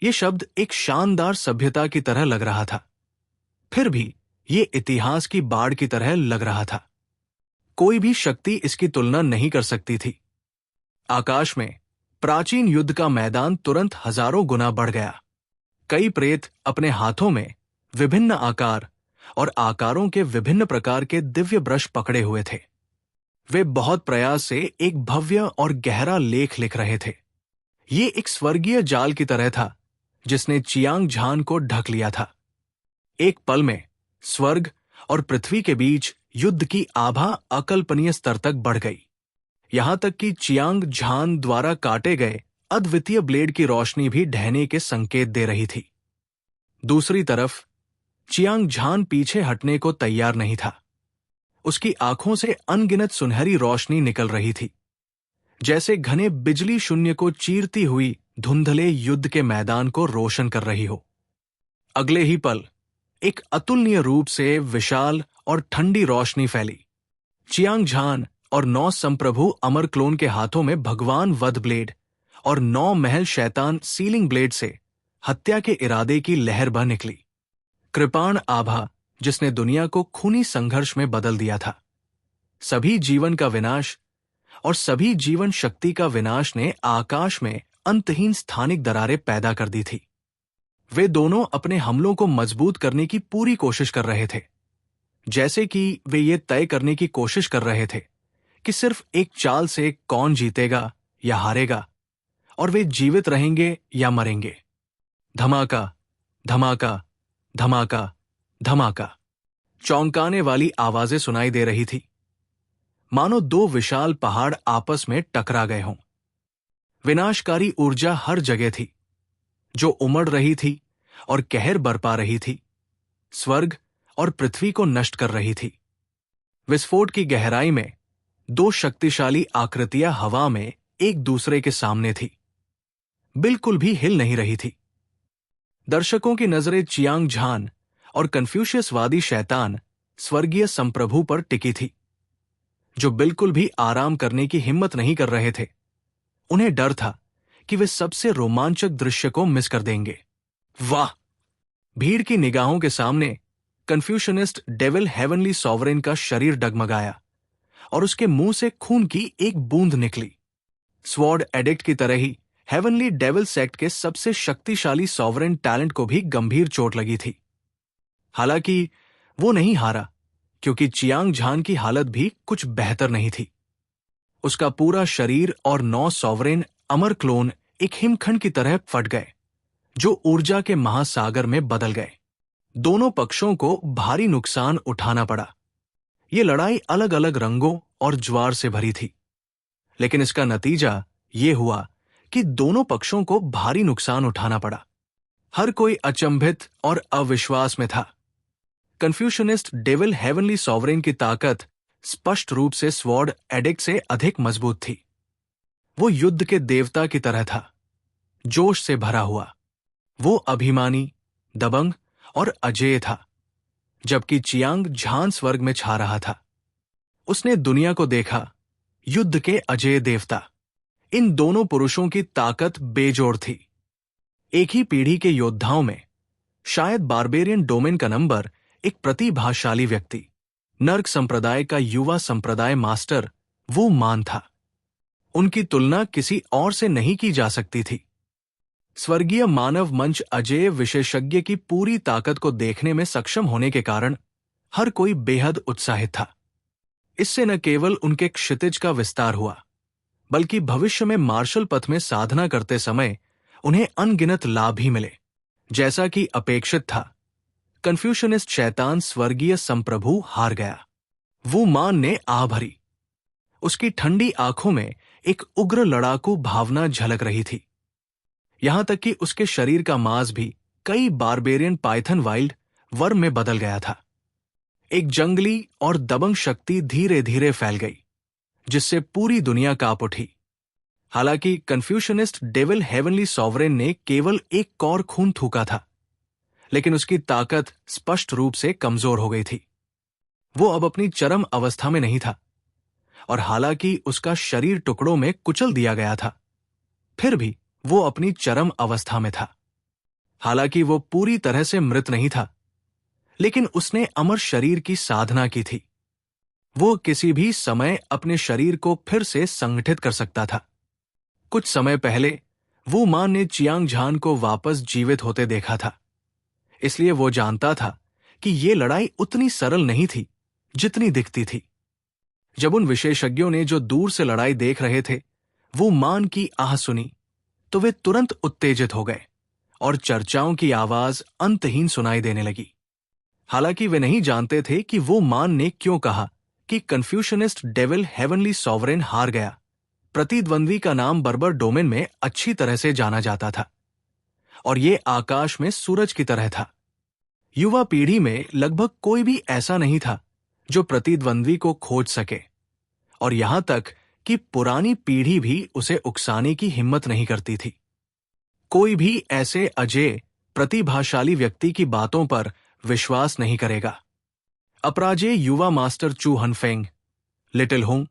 यह शब्द एक शानदार सभ्यता की तरह लग रहा था, फिर भी ये इतिहास की बाढ़ की तरह लग रहा था। कोई भी शक्ति इसकी तुलना नहीं कर सकती थी। आकाश में प्राचीन युद्ध का मैदान तुरंत हजारों गुना बढ़ गया। कई प्रेत अपने हाथों में विभिन्न आकार और आकारों के विभिन्न प्रकार के दिव्य ब्रश पकड़े हुए थे। वे बहुत प्रयास से एक भव्य और गहरा लेख लिख रहे थे। ये एक स्वर्गीय जाल की तरह था जिसने चियांग झान को ढक लिया था। एक पल में स्वर्ग और पृथ्वी के बीच युद्ध की आभा अकल्पनीय स्तर तक बढ़ गई, यहां तक कि चियांग झान द्वारा काटे गए अद्वितीय ब्लेड की रोशनी भी ढहने के संकेत दे रही थी। दूसरी तरफ चियांग झान पीछे हटने को तैयार नहीं था। उसकी आंखों से अनगिनत सुनहरी रोशनी निकल रही थी, जैसे घने बिजली शून्य को चीरती हुई धुंधले युद्ध के मैदान को रोशन कर रही हो। अगले ही पल एक अतुलनीय रूप से विशाल और ठंडी रोशनी फैली। चियांग झान और 9 संप्रभु अमर क्लोन के हाथों में भगवान वध ब्लेड और 9 महल शैतान सीलिंग ब्लेड से हत्या के इरादे की लहर बह निकली। कृपाण आभा जिसने दुनिया को खूनी संघर्ष में बदल दिया था। सभी जीवन का विनाश और सभी जीवन शक्ति का विनाश ने आकाश में अंतहीन स्थानिक दरारें पैदा कर दी थी। वे दोनों अपने हमलों को मजबूत करने की पूरी कोशिश कर रहे थे, जैसे कि वे ये तय करने की कोशिश कर रहे थे कि सिर्फ एक चाल से कौन जीतेगा या हारेगा, और वे जीवित रहेंगे या मरेंगे। धमाका, धमाका, धमाका, धमाका। चौंकाने वाली आवाजें सुनाई दे रही थी, मानो 2 विशाल पहाड़ आपस में टकरा गए हों। विनाशकारी ऊर्जा हर जगह थी, जो उमड़ रही थी और कहर बरपा रही थी, स्वर्ग और पृथ्वी को नष्ट कर रही थी। विस्फोट की गहराई में 2 शक्तिशाली आकृतियां हवा में एक दूसरे के सामने थी, बिल्कुल भी हिल नहीं रही थी। दर्शकों की नजरें चियांग झान और कन्फ्यूशियसवादी शैतान स्वर्गीय संप्रभु पर टिकी थी, जो बिल्कुल भी आराम करने की हिम्मत नहीं कर रहे थे। उन्हें डर था कि वे सबसे रोमांचक दृश्य को मिस कर देंगे। वाह! भीड़ की निगाहों के सामने कन्फ्यूशनिस्ट डेविल हेवनली सॉवरेन का शरीर डगमगाया और उसके मुंह से खून की एक बूंद निकली। स्वॉर्ड एडिक्ट की तरह ही हेवनली डेविल सेक्ट के सबसे शक्तिशाली सॉवरेन टैलेंट को भी गंभीर चोट लगी थी। हालांकि वो नहीं हारा, क्योंकि चियांग झान की हालत भी कुछ बेहतर नहीं थी। उसका पूरा शरीर और 9 सॉवरेन अमर क्लोन एक हिमखंड की तरह फट गए, जो ऊर्जा के महासागर में बदल गए। दोनों पक्षों को भारी नुकसान उठाना पड़ा। ये लड़ाई अलग अलग रंगों और ज्वार से भरी थी, लेकिन इसका नतीजा ये हुआ कि दोनों पक्षों को भारी नुकसान उठाना पड़ा। हर कोई अचंभित और अविश्वास में था। कन्फ्यूशनिस्ट डेविल हेवनली सॉवरेन की ताकत स्पष्ट रूप से स्वॉर्ड एडिक्ट से अधिक मजबूत थी। वो युद्ध के देवता की तरह था, जोश से भरा हुआ। वो अभिमानी, दबंग और अजेय था, जबकि चियांग झान स्वर्ग में छा रहा था। उसने दुनिया को देखा, युद्ध के अजेय देवता। इन दोनों पुरुषों की ताकत बेजोड़ थी। एक ही पीढ़ी के योद्धाओं में शायद बारबेरियन डोमेन का नंबर एक प्रतिभाशाली व्यक्ति, नर्क संप्रदाय का युवा संप्रदाय मास्टर वू मान था। उनकी तुलना किसी और से नहीं की जा सकती थी। स्वर्गीय मानव मंच अजेय विशेषज्ञ की पूरी ताकत को देखने में सक्षम होने के कारण हर कोई बेहद उत्साहित था। इससे न केवल उनके क्षितिज का विस्तार हुआ, बल्कि भविष्य में मार्शल पथ में साधना करते समय उन्हें अनगिनत लाभ ही मिले। जैसा कि अपेक्षित था, कन्फ्यूशनिस्ट शैतान स्वर्गीय संप्रभु हार गया। वू मान ने आह भरी। उसकी ठंडी आंखों में एक उग्र लड़ाकू भावना झलक रही थी। यहां तक कि उसके शरीर का मांस भी कई बारबेरियन पाइथन वाइल्ड वर्म में बदल गया था। एक जंगली और दबंग शक्ति धीरे धीरे फैल गई, जिससे पूरी दुनिया कांप उठी। हालांकि कन्फ्यूशनिस्ट डेविल हेवनली सॉवरेन ने केवल एक कौर खून थूका था, लेकिन उसकी ताकत स्पष्ट रूप से कमजोर हो गई थी। वो अब अपनी चरम अवस्था में नहीं था, और हालांकि उसका शरीर टुकड़ों में कुचल दिया गया था, फिर भी वो अपनी चरम अवस्था में था। हालांकि वो पूरी तरह से मृत नहीं था, लेकिन उसने अमर शरीर की साधना की थी। वो किसी भी समय अपने शरीर को फिर से संगठित कर सकता था। कुछ समय पहले वू मान ने चियांग झान को वापस जीवित होते देखा था, इसलिए वो जानता था कि ये लड़ाई उतनी सरल नहीं थी जितनी दिखती थी। जब उन विशेषज्ञों ने जो दूर से लड़ाई देख रहे थे वू मान की आह सुनी, तो वे तुरंत उत्तेजित हो गए और चर्चाओं की आवाज अंतहीन सुनाई देने लगी। हालांकि वे नहीं जानते थे कि वो मान ने क्यों कहा कि कन्फ्यूशनिस्ट डेविल हेवनली सॉवरेन हार गया। प्रतिद्वंद्वी का नाम बर्बर डोमेन में अच्छी तरह से जाना जाता था, और ये आकाश में सूरज की तरह था। युवा पीढ़ी में लगभग कोई भी ऐसा नहीं था जो प्रतिद्वंद्वी को खोज सके, और यहां तक कि पुरानी पीढ़ी भी उसे उकसाने की हिम्मत नहीं करती थी। कोई भी ऐसे अजेय प्रतिभाशाली व्यक्ति की बातों पर विश्वास नहीं करेगा। अपराजेय युवा मास्टर चू हनफेंग, लिटिल हुंग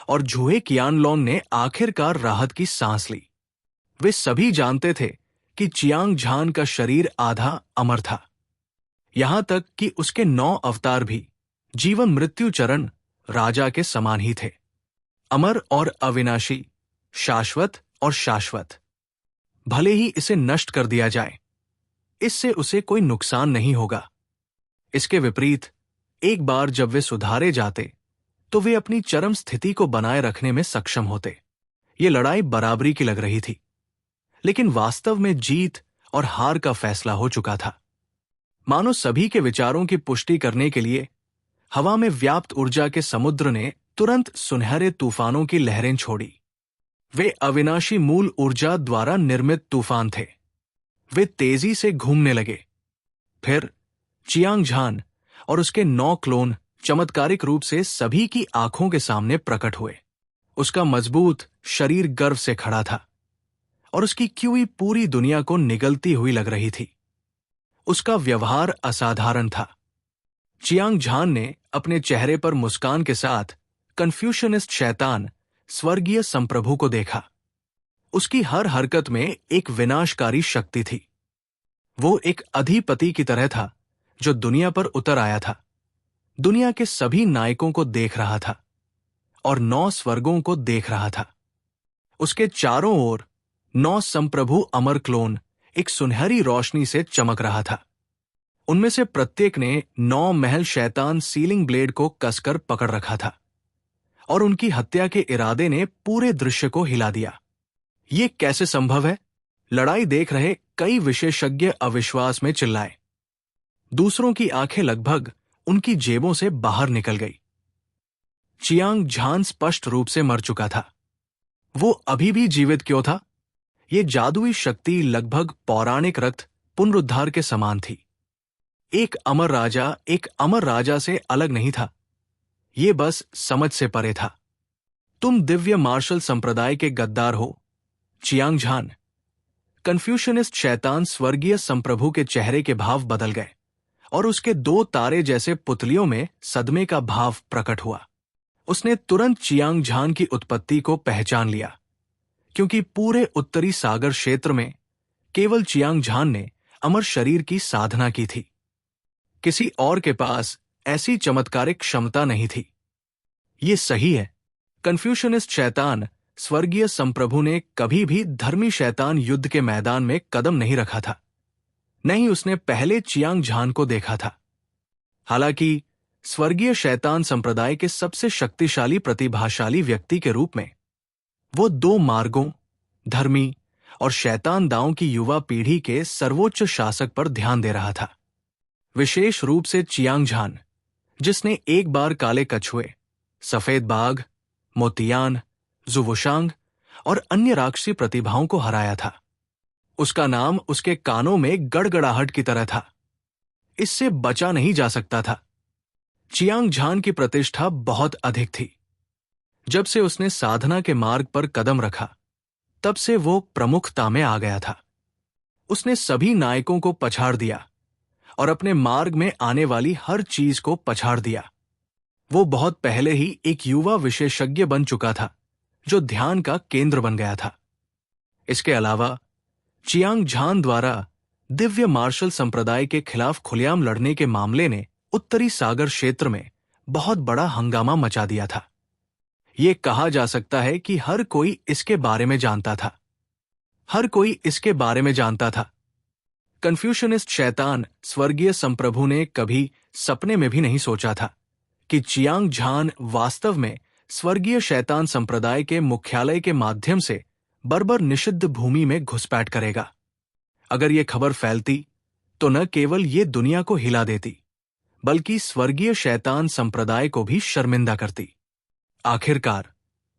और झुए कियानलोन ने आखिरकार राहत की सांस ली। वे सभी जानते थे कि चियांग झान का शरीर आधा अमर था, यहां तक कि उसके 9 अवतार भी जीवन मृत्यु चरण राजा के समान ही थे, अमर और अविनाशी, शाश्वत और शाश्वत। भले ही इसे नष्ट कर दिया जाए, इससे उसे कोई नुकसान नहीं होगा। इसके विपरीत, एक बार जब वे सुधारे जाते तो वे अपनी चरम स्थिति को बनाए रखने में सक्षम होते। ये लड़ाई बराबरी की लग रही थी, लेकिन वास्तव में जीत और हार का फैसला हो चुका था। मानो सभी के विचारों की पुष्टि करने के लिए हवा में व्याप्त ऊर्जा के समुद्र ने तुरंत सुनहरे तूफानों की लहरें छोड़ी। वे अविनाशी मूल ऊर्जा द्वारा निर्मित तूफान थे। वे तेजी से घूमने लगे। फिर चियांग झान और उसके 9 क्लोन चमत्कारिक रूप से सभी की आंखों के सामने प्रकट हुए। उसका मजबूत शरीर गर्व से खड़ा था और उसकी क्यूई पूरी दुनिया को निगलती हुई लग रही थी। उसका व्यवहार असाधारण था। चियांग झान ने अपने चेहरे पर मुस्कान के साथ कन्फ्यूशनिस्ट शैतान स्वर्गीय संप्रभु को देखा। उसकी हर हरकत में एक विनाशकारी शक्ति थी। वो एक अधिपति की तरह था जो दुनिया पर उतर आया था, दुनिया के सभी नायकों को देख रहा था और 9 स्वर्गों को देख रहा था। उसके चारों ओर 9 संप्रभु अमर क्लोन एक सुनहरी रोशनी से चमक रहा था। उनमें से प्रत्येक ने 9 महल शैतान सीलिंग ब्लेड को कसकर पकड़ रखा था और उनकी हत्या के इरादे ने पूरे दृश्य को हिला दिया। ये कैसे संभव है? लड़ाई देख रहे कई विशेषज्ञ अविश्वास में चिल्लाए। दूसरों की आंखें लगभग उनकी जेबों से बाहर निकल गई। चियांग झान स्पष्ट रूप से मर चुका था। वो अभी भी जीवित क्यों था? ये जादुई शक्ति लगभग पौराणिक रक्त पुनरुद्धार के समान थी। एक अमर राजा से अलग नहीं था। ये बस समझ से परे था। तुम दिव्य मार्शल संप्रदाय के गद्दार हो, चियांग झान। कन्फ्यूशनिस्ट शैतान स्वर्गीय संप्रभु के चेहरे के भाव बदल गए और उसके 2 तारे जैसे पुतलियों में सदमे का भाव प्रकट हुआ। उसने तुरंत चियांग झान की उत्पत्ति को पहचान लिया, क्योंकि पूरे उत्तरी सागर क्षेत्र में केवल चियांग झान ने अमर शरीर की साधना की थी। किसी और के पास ऐसी चमत्कारिक क्षमता नहीं थी। ये सही है, कन्फ्यूशनिस्ट शैतान स्वर्गीय संप्रभु ने कभी भी धर्मी शैतान युद्ध के मैदान में कदम नहीं रखा था। नहीं, उसने पहले चियांग झान को देखा था। हालांकि स्वर्गीय शैतान संप्रदाय के सबसे शक्तिशाली प्रतिभाशाली व्यक्ति के रूप में वो 2 मार्गों, धर्मी और शैतान दांव की युवा पीढ़ी के सर्वोच्च शासक पर ध्यान दे रहा था। विशेष रूप से चियांग झान, जिसने एक बार काले कछुए, सफेद बाघ, मोतियान, जुवुशांग और अन्य राक्षसी प्रतिभाओं को हराया था। उसका नाम उसके कानों में गड़गड़ाहट की तरह था। इससे बचा नहीं जा सकता था। चियांग झान की प्रतिष्ठा बहुत अधिक थी। जब से उसने साधना के मार्ग पर कदम रखा, तब से वो प्रमुखता में आ गया था। उसने सभी नायकों को पछाड़ दिया और अपने मार्ग में आने वाली हर चीज को पछाड़ दिया। वो बहुत पहले ही एक युवा विशेषज्ञ बन चुका था जो ध्यान का केंद्र बन गया था। इसके अलावा चियांग झान द्वारा दिव्य मार्शल संप्रदाय के खिलाफ खुलेआम लड़ने के मामले ने उत्तरी सागर क्षेत्र में बहुत बड़ा हंगामा मचा दिया था। ये कहा जा सकता है कि हर कोई इसके बारे में जानता था। हर कोई इसके बारे में जानता था। कन्फ्यूशनिस्ट शैतान स्वर्गीय संप्रभु ने कभी सपने में भी नहीं सोचा था कि चियांग झान वास्तव में स्वर्गीय शैतान संप्रदाय के मुख्यालय के माध्यम से बर्बर निषिद्ध भूमि में घुसपैठ करेगा। अगर ये खबर फैलती तो न केवल ये दुनिया को हिला देती, बल्कि स्वर्गीय शैतान संप्रदाय को भी शर्मिंदा करती। आखिरकार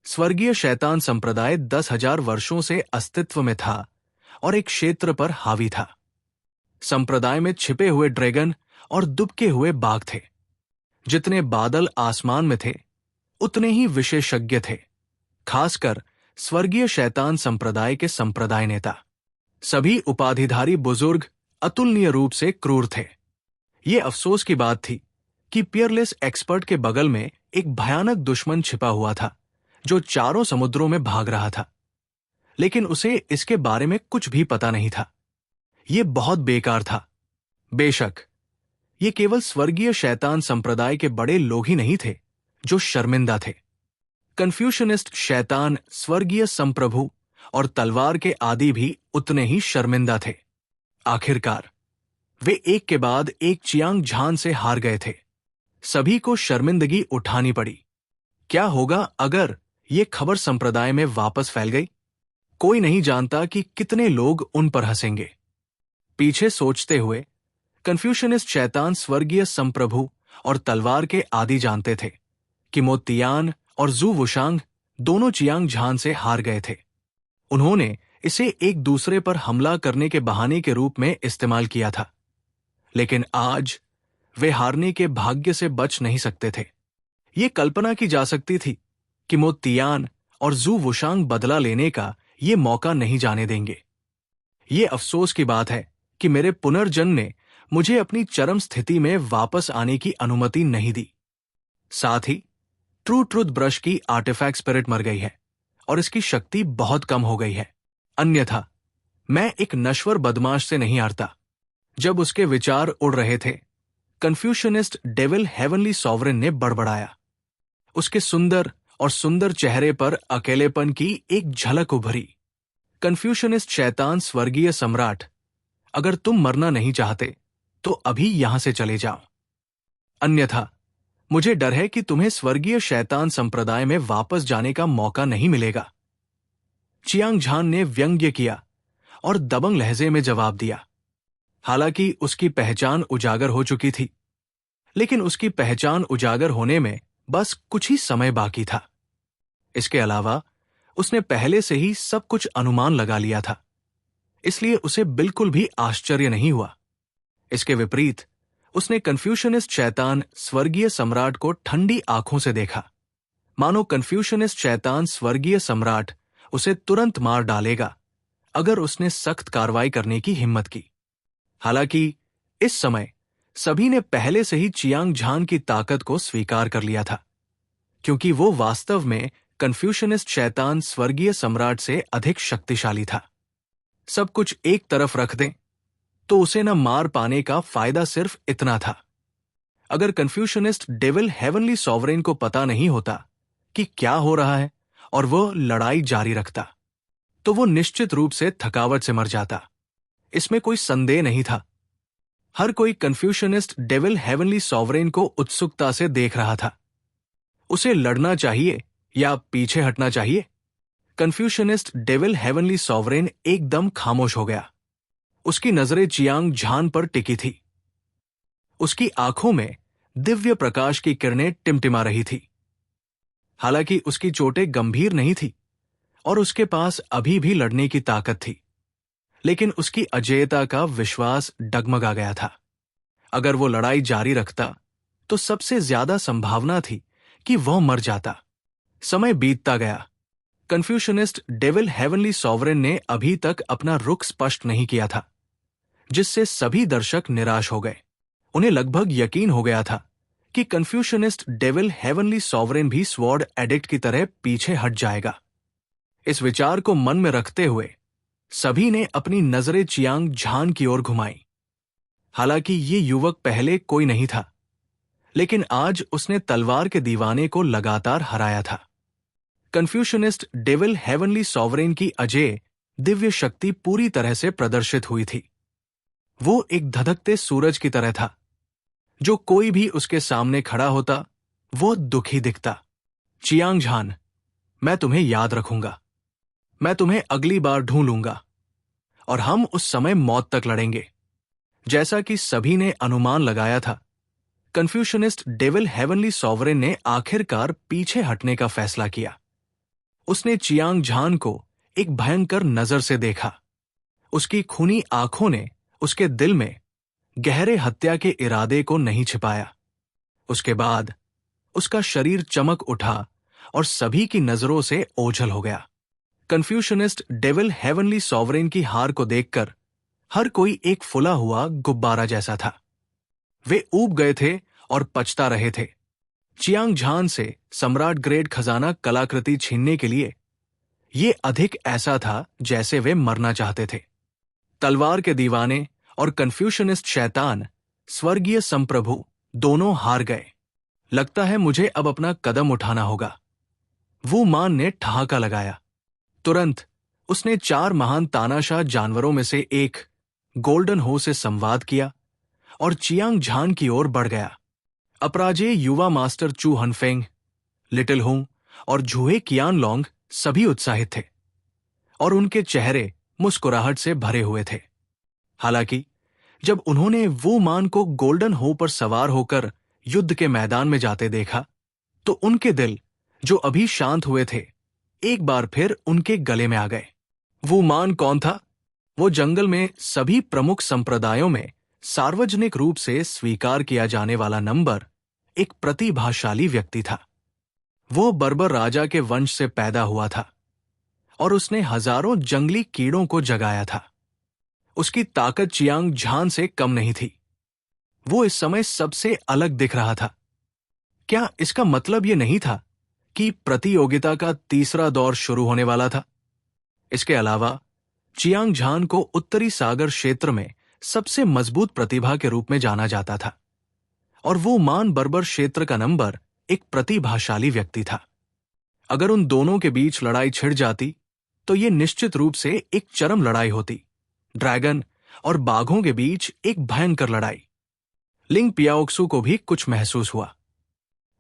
स्वर्गीय शैतान संप्रदाय 10,000 वर्षों से अस्तित्व में था और एक क्षेत्र पर हावी था। संप्रदाय में छिपे हुए ड्रैगन और दुबके हुए बाघ थे। जितने बादल आसमान में थे उतने ही विशेषज्ञ थे, खासकर स्वर्गीय शैतान संप्रदाय के संप्रदाय नेता। सभी उपाधिधारी बुजुर्ग अतुलनीय रूप से क्रूर थे। ये अफसोस की बात थी कि पियरलेस एक्सपर्ट के बगल में एक भयानक दुश्मन छिपा हुआ था जो चारों समुद्रों में भाग रहा था, लेकिन उसे इसके बारे में कुछ भी पता नहीं था। ये बहुत बेकार था। बेशक ये केवल स्वर्गीय शैतान संप्रदाय के बड़े लोग ही नहीं थे जो शर्मिंदा थे। कन्फ्यूशनिस्ट शैतान, स्वर्गीय संप्रभु और तलवार के आदि भी उतने ही शर्मिंदा थे। आखिरकार वे एक के बाद एक चियांग झान से हार गए थे। सभी को शर्मिंदगी उठानी पड़ी। क्या होगा अगर ये खबर संप्रदाय में वापस फैल गई? कोई नहीं जानता कि कितने लोग उन पर हंसेंगे। पीछे सोचते हुए कन्फ्यूशनिस्ट शैतान, स्वर्गीय संप्रभु और तलवार के आदि जानते थे कि मो तियान और जू वुशांग दोनों चियांग झान से हार गए थे। उन्होंने इसे एक दूसरे पर हमला करने के बहाने के रूप में इस्तेमाल किया था, लेकिन आज वे हारने के भाग्य से बच नहीं सकते थे। ये कल्पना की जा सकती थी कि मो तियान और जू वुशांग बदला लेने का ये मौका नहीं जाने देंगे। ये अफसोस की बात है कि मेरे पुनर्जन्म ने मुझे अपनी चरम स्थिति में वापस आने की अनुमति नहीं दी। साथ ही ट्रू ट्रुथ ब्रश की आर्टिफैक्ट स्पिरिट मर गई है और इसकी शक्ति बहुत कम हो गई है। अन्यथा मैं एक नश्वर बदमाश से नहीं हारता। जब उसके विचार उड़ रहे थे, कन्फ्यूशनिस्ट डेविल हेवनली सॉवरेन ने बड़बड़ाया। उसके सुंदर चेहरे पर अकेलेपन की एक झलक उभरी। कन्फ्यूशनिस्ट शैतान, स्वर्गीय सम्राट, अगर तुम मरना नहीं चाहते तो अभी यहां से चले जाओ, अन्यथा मुझे डर है कि तुम्हें स्वर्गीय शैतान संप्रदाय में वापस जाने का मौका नहीं मिलेगा। चियांग झान ने व्यंग्य किया और दबंग लहजे में जवाब दिया। हालांकि उसकी पहचान उजागर हो चुकी थी, लेकिन उसकी पहचान उजागर होने में बस कुछ ही समय बाकी था। इसके अलावा उसने पहले से ही सब कुछ अनुमान लगा लिया था, इसलिए उसे बिल्कुल भी आश्चर्य नहीं हुआ। इसके विपरीत उसने कन्फ्यूशनिस्ट शैतान, स्वर्गीय सम्राट को ठंडी आंखों से देखा, मानो कन्फ्यूशनिस्ट शैतान, स्वर्गीय सम्राट उसे तुरंत मार डालेगा अगर उसने सख्त कार्रवाई करने की हिम्मत की। हालांकि इस समय सभी ने पहले से ही चियांग झान की ताकत को स्वीकार कर लिया था, क्योंकि वो वास्तव में कन्फ्यूशनिस्ट शैतान, स्वर्गीय सम्राट से अधिक शक्तिशाली था। सब कुछ एक तरफ रख दें तो उसे न मार पाने का फायदा सिर्फ इतना था। अगर कन्फ्यूशनिस्ट डेविल हेवनली सॉवरेन को पता नहीं होता कि क्या हो रहा है और वह लड़ाई जारी रखता, तो वो निश्चित रूप से थकावट से मर जाता। इसमें कोई संदेह नहीं था। हर कोई कन्फ्यूशनिस्ट डेविल हेवनली सॉवरेन को उत्सुकता से देख रहा था। उसे लड़ना चाहिए या पीछे हटना चाहिए? कन्फ्यूशनिस्ट डेविल हेवनली सॉवरेन एकदम खामोश हो गया। उसकी नजरें चियांग झान पर टिकी थी। उसकी आंखों में दिव्य प्रकाश की किरणें टिमटिमा रही थी। हालांकि उसकी चोटें गंभीर नहीं थी और उसके पास अभी भी लड़ने की ताकत थी, लेकिन उसकी अजेयता का विश्वास डगमगा गया था। अगर वो लड़ाई जारी रखता तो सबसे ज्यादा संभावना थी कि वह मर जाता। समय बीतता गया। कन्फ्यूशनिस्ट डेविल हेवनली सॉवरेन ने अभी तक अपना रुख स्पष्ट नहीं किया था, जिससे सभी दर्शक निराश हो गए। उन्हें लगभग यकीन हो गया था कि कन्फ्यूशनिस्ट डेविल हेवनली सॉवरेन भी स्वॉर्ड एडिक्ट की तरह पीछे हट जाएगा। इस विचार को मन में रखते हुए सभी ने अपनी नजरें चियांग झान की ओर घुमाई। हालांकि ये युवक पहले कोई नहीं था, लेकिन आज उसने तलवार के दीवाने को लगातार हराया था। कन्फ्यूशनिस्ट डेविल हेवनली सॉवरेन की अजेय दिव्य शक्ति पूरी तरह से प्रदर्शित हुई थी। वो एक धधकते सूरज की तरह था। जो कोई भी उसके सामने खड़ा होता वो दुखी दिखता। चियांग झान, मैं तुम्हें याद रखूंगा। मैं तुम्हें अगली बार ढूंढूंगा और हम उस समय मौत तक लड़ेंगे। जैसा कि सभी ने अनुमान लगाया था, कन्फ्यूशनिस्ट डेविल हेवनली सॉवरेन ने आखिरकार पीछे हटने का फैसला किया। उसने चियांग झान को एक भयंकर नजर से देखा। उसकी खूनी आंखों ने उसके दिल में गहरे हत्या के इरादे को नहीं छिपाया। उसके बाद उसका शरीर चमक उठा और सभी की नजरों से ओझल हो गया। कन्फ्यूशनिस्ट डेविल हेवनली सॉवरेन की हार को देखकर हर कोई एक फुला हुआ गुब्बारा जैसा था। वे ऊब गए थे और पछता रहे थे। चियांग झान से सम्राट ग्रेड खजाना कलाकृति छीनने के लिए ये अधिक ऐसा था जैसे वे मरना चाहते थे। तलवार के दीवाने और कन्फ्यूशनिस्ट शैतान स्वर्गीय संप्रभु दोनों हार गए। लगता है मुझे अब अपना कदम उठाना होगा, वू मान ने ठहाका लगाया। तुरंत उसने 4 महान तानाशाह जानवरों में से एक गोल्डन हो से संवाद किया और चियांग झान की ओर बढ़ गया। अपराजेय युवा मास्टर चू हनफेंग, लिटिल हुंग और झुए कियानलोंग सभी उत्साहित थे और उनके चेहरे मुस्कुराहट से भरे हुए थे। हालांकि जब उन्होंने वू मान को गोल्डन हो पर सवार होकर युद्ध के मैदान में जाते देखा तो उनके दिल, जो अभी शांत हुए थे, एक बार फिर उनके गले में आ गए। वू मान कौन था? वो जंगल में सभी प्रमुख संप्रदायों में सार्वजनिक रूप से स्वीकार किया जाने वाला नंबर एक प्रतिभाशाली व्यक्ति था। वो बर्बर राजा के वंश से पैदा हुआ था और उसने हजारों जंगली कीड़ों को जगाया था। उसकी ताकत चियांग झान से कम नहीं थी। वो इस समय सबसे अलग दिख रहा था। क्या इसका मतलब यह नहीं था कि प्रतियोगिता का तीसरा दौर शुरू होने वाला था? इसके अलावा चियांग झान को उत्तरी सागर क्षेत्र में सबसे मजबूत प्रतिभा के रूप में जाना जाता था और वो मान बर्बर क्षेत्र का नंबर एक प्रतिभाशाली व्यक्ति था। अगर उन दोनों के बीच लड़ाई छिड़ जाती तो ये निश्चित रूप से एक चरम लड़ाई होती। ड्रैगन और बाघों के बीच एक भयंकर लड़ाई। लिंग पियाओक्सू को भी कुछ महसूस हुआ।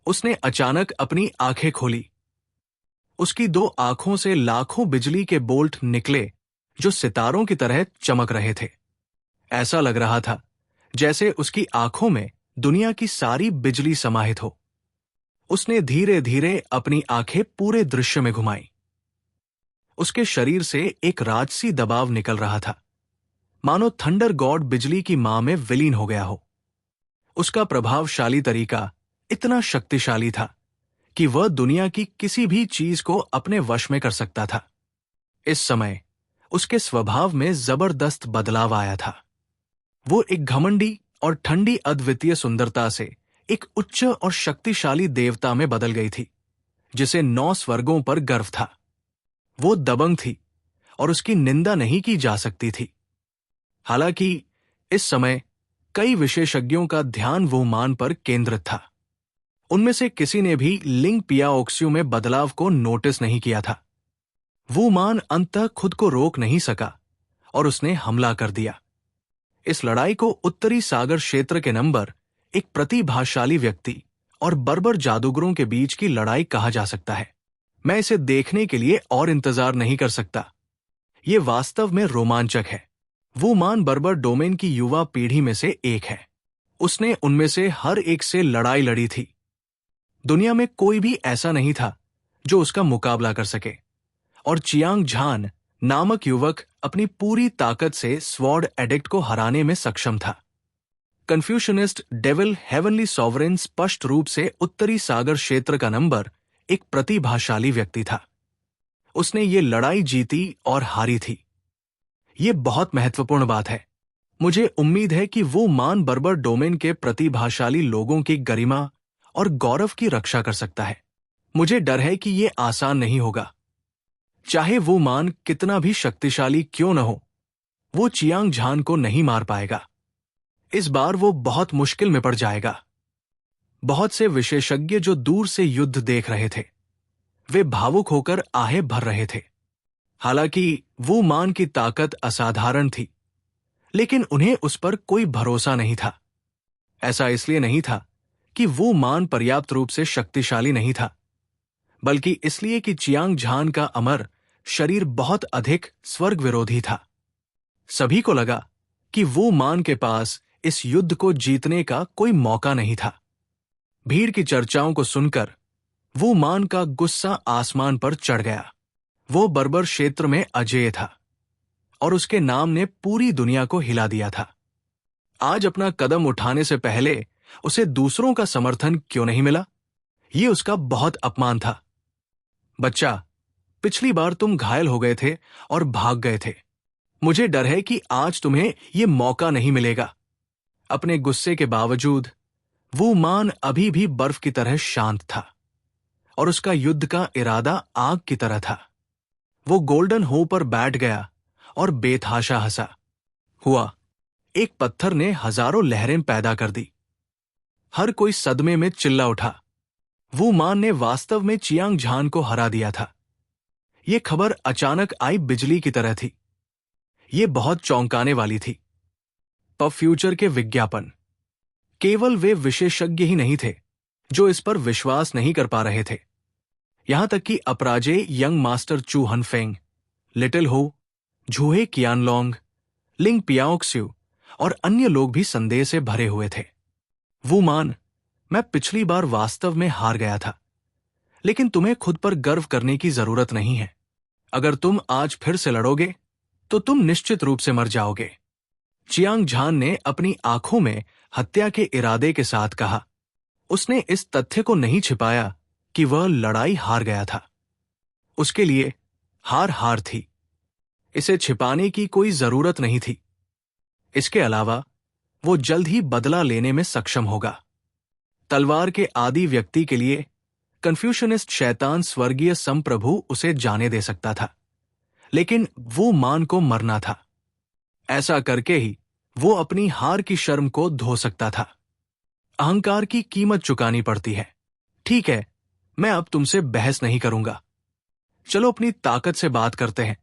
उसने अचानक अपनी आंखें खोली। उसकी 2 आंखों से लाखों बिजली के बोल्ट निकले जो सितारों की तरह चमक रहे थे। ऐसा लग रहा था जैसे उसकी आंखों में दुनिया की सारी बिजली समाहित हो। उसने धीरे धीरे अपनी आंखें पूरे दृश्य में घुमाई। उसके शरीर से एक राजसी दबाव निकल रहा था, मानो थंडर गॉड बिजली की मां में विलीन हो गया हो। उसका प्रभावशाली तरीका इतना शक्तिशाली था कि वह दुनिया की किसी भी चीज को अपने वश में कर सकता था। इस समय उसके स्वभाव में जबरदस्त बदलाव आया था। वो एक घमंडी और ठंडी अद्वितीय सुंदरता से एक उच्च और शक्तिशाली देवता में बदल गई थी, जिसे 9 स्वर्गों पर गर्व था। वो दबंग थी और उसकी निंदा नहीं की जा सकती थी। हालांकि इस समय कई विशेषज्ञों का ध्यान वो मान पर केंद्रित था। उनमें से किसी ने भी लिंग पियाओक्सू में बदलाव को नोटिस नहीं किया था। वो मान अंततः खुद को रोक नहीं सका और उसने हमला कर दिया। इस लड़ाई को उत्तरी सागर क्षेत्र के नंबर एक प्रतिभाशाली व्यक्ति और बर्बर जादूगरों के बीच की लड़ाई कहा जा सकता है। मैं इसे देखने के लिए और इंतजार नहीं कर सकता। ये वास्तव में रोमांचक है। वो मान बर्बर डोमेन की युवा पीढ़ी में से एक है। उसने उनमें से हर एक से लड़ाई लड़ी थी। दुनिया में कोई भी ऐसा नहीं था जो उसका मुकाबला कर सके और चियांग झान नामक युवक अपनी पूरी ताकत से स्वॉर्ड एडिक्ट को हराने में सक्षम था। कन्फ्यूशनिस्ट डेविल हेवनली सॉवरेन स्पष्ट रूप से उत्तरी सागर क्षेत्र का नंबर एक प्रतिभाशाली व्यक्ति था। उसने ये लड़ाई जीती और हारी थी। ये बहुत महत्वपूर्ण बात है। मुझे उम्मीद है कि वो मान बर्बर डोमेन के प्रतिभाशाली लोगों की गरिमा और गौरव की रक्षा कर सकता है। मुझे डर है कि ये आसान नहीं होगा। चाहे वो मान कितना भी शक्तिशाली क्यों न हो, वो चियांग झान को नहीं मार पाएगा। इस बार वो बहुत मुश्किल में पड़ जाएगा। बहुत से विशेषज्ञ जो दूर से युद्ध देख रहे थे, वे भावुक होकर आहें भर रहे थे। हालांकि वो मान की ताकत असाधारण थी, लेकिन उन्हें उस पर कोई भरोसा नहीं था। ऐसा इसलिए नहीं था कि वो मान पर्याप्त रूप से शक्तिशाली नहीं था, बल्कि इसलिए कि चियांग झान का अमर शरीर बहुत अधिक स्वर्ग विरोधी था। सभी को लगा कि वो मान के पास इस युद्ध को जीतने का कोई मौका नहीं था। भीड़ की चर्चाओं को सुनकर वो मान का गुस्सा आसमान पर चढ़ गया। वो बर्बर क्षेत्र में अजेय था और उसके नाम ने पूरी दुनिया को हिला दिया था। आज अपना कदम उठाने से पहले उसे दूसरों का समर्थन क्यों नहीं मिला? ये उसका बहुत अपमान था। बच्चा, पिछली बार तुम घायल हो गए थे और भाग गए थे। मुझे डर है कि आज तुम्हें यह मौका नहीं मिलेगा। अपने गुस्से के बावजूद वो मान अभी भी बर्फ की तरह शांत था और उसका युद्ध का इरादा आग की तरह था। वो गोल्डन हो पर बैठ गया और बेतहाशा हंसा। हुआ, एक पत्थर ने हजारों लहरें पैदा कर दी। हर कोई सदमे में चिल्ला उठा। वू मान ने वास्तव में चियांग झान को हरा दिया था। यह खबर अचानक आई बिजली की तरह थी। यह बहुत चौंकाने वाली थी। पब फ्यूचर के विज्ञापन। केवल वे विशेषज्ञ ही नहीं थे जो इस पर विश्वास नहीं कर पा रहे थे। यहां तक कि अपराजेय यंग मास्टर चू हनफेंग, लिटिल हो, झूहे कियानलोंग, लिंग पियाओक्स्यू और अन्य लोग भी संदेह से भरे हुए थे। वू मान, मैं पिछली बार वास्तव में हार गया था, लेकिन तुम्हें खुद पर गर्व करने की जरूरत नहीं है। अगर तुम आज फिर से लड़ोगे तो तुम निश्चित रूप से मर जाओगे। चियांग झान ने अपनी आंखों में हत्या के इरादे के साथ कहा। उसने इस तथ्य को नहीं छिपाया कि वह लड़ाई हार गया था। उसके लिए हार हार थी। इसे छिपाने की कोई जरूरत नहीं थी। इसके अलावा वो जल्द ही बदला लेने में सक्षम होगा। तलवार के आदि व्यक्ति के लिए कन्फ्यूशनिस्ट शैतान स्वर्गीय संप्रभु उसे जाने दे सकता था, लेकिन वो मान को मरना था। ऐसा करके ही वो अपनी हार की शर्म को धो सकता था। अहंकार की कीमत चुकानी पड़ती है। ठीक है, मैं अब तुमसे बहस नहीं करूंगा। चलो अपनी ताकत से बात करते हैं।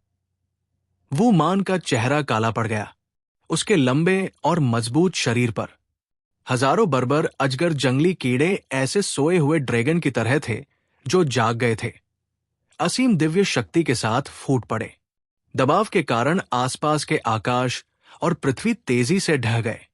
वो मान का चेहरा काला पड़ गया। उसके लंबे और मजबूत शरीर पर हजारों बर्बर अजगर जंगली कीड़े ऐसे सोए हुए ड्रैगन की तरह थे जो जाग गए थे। असीम दिव्य शक्ति के साथ फूट पड़े। दबाव के कारण आसपास के आकाश और पृथ्वी तेजी से ढह गए।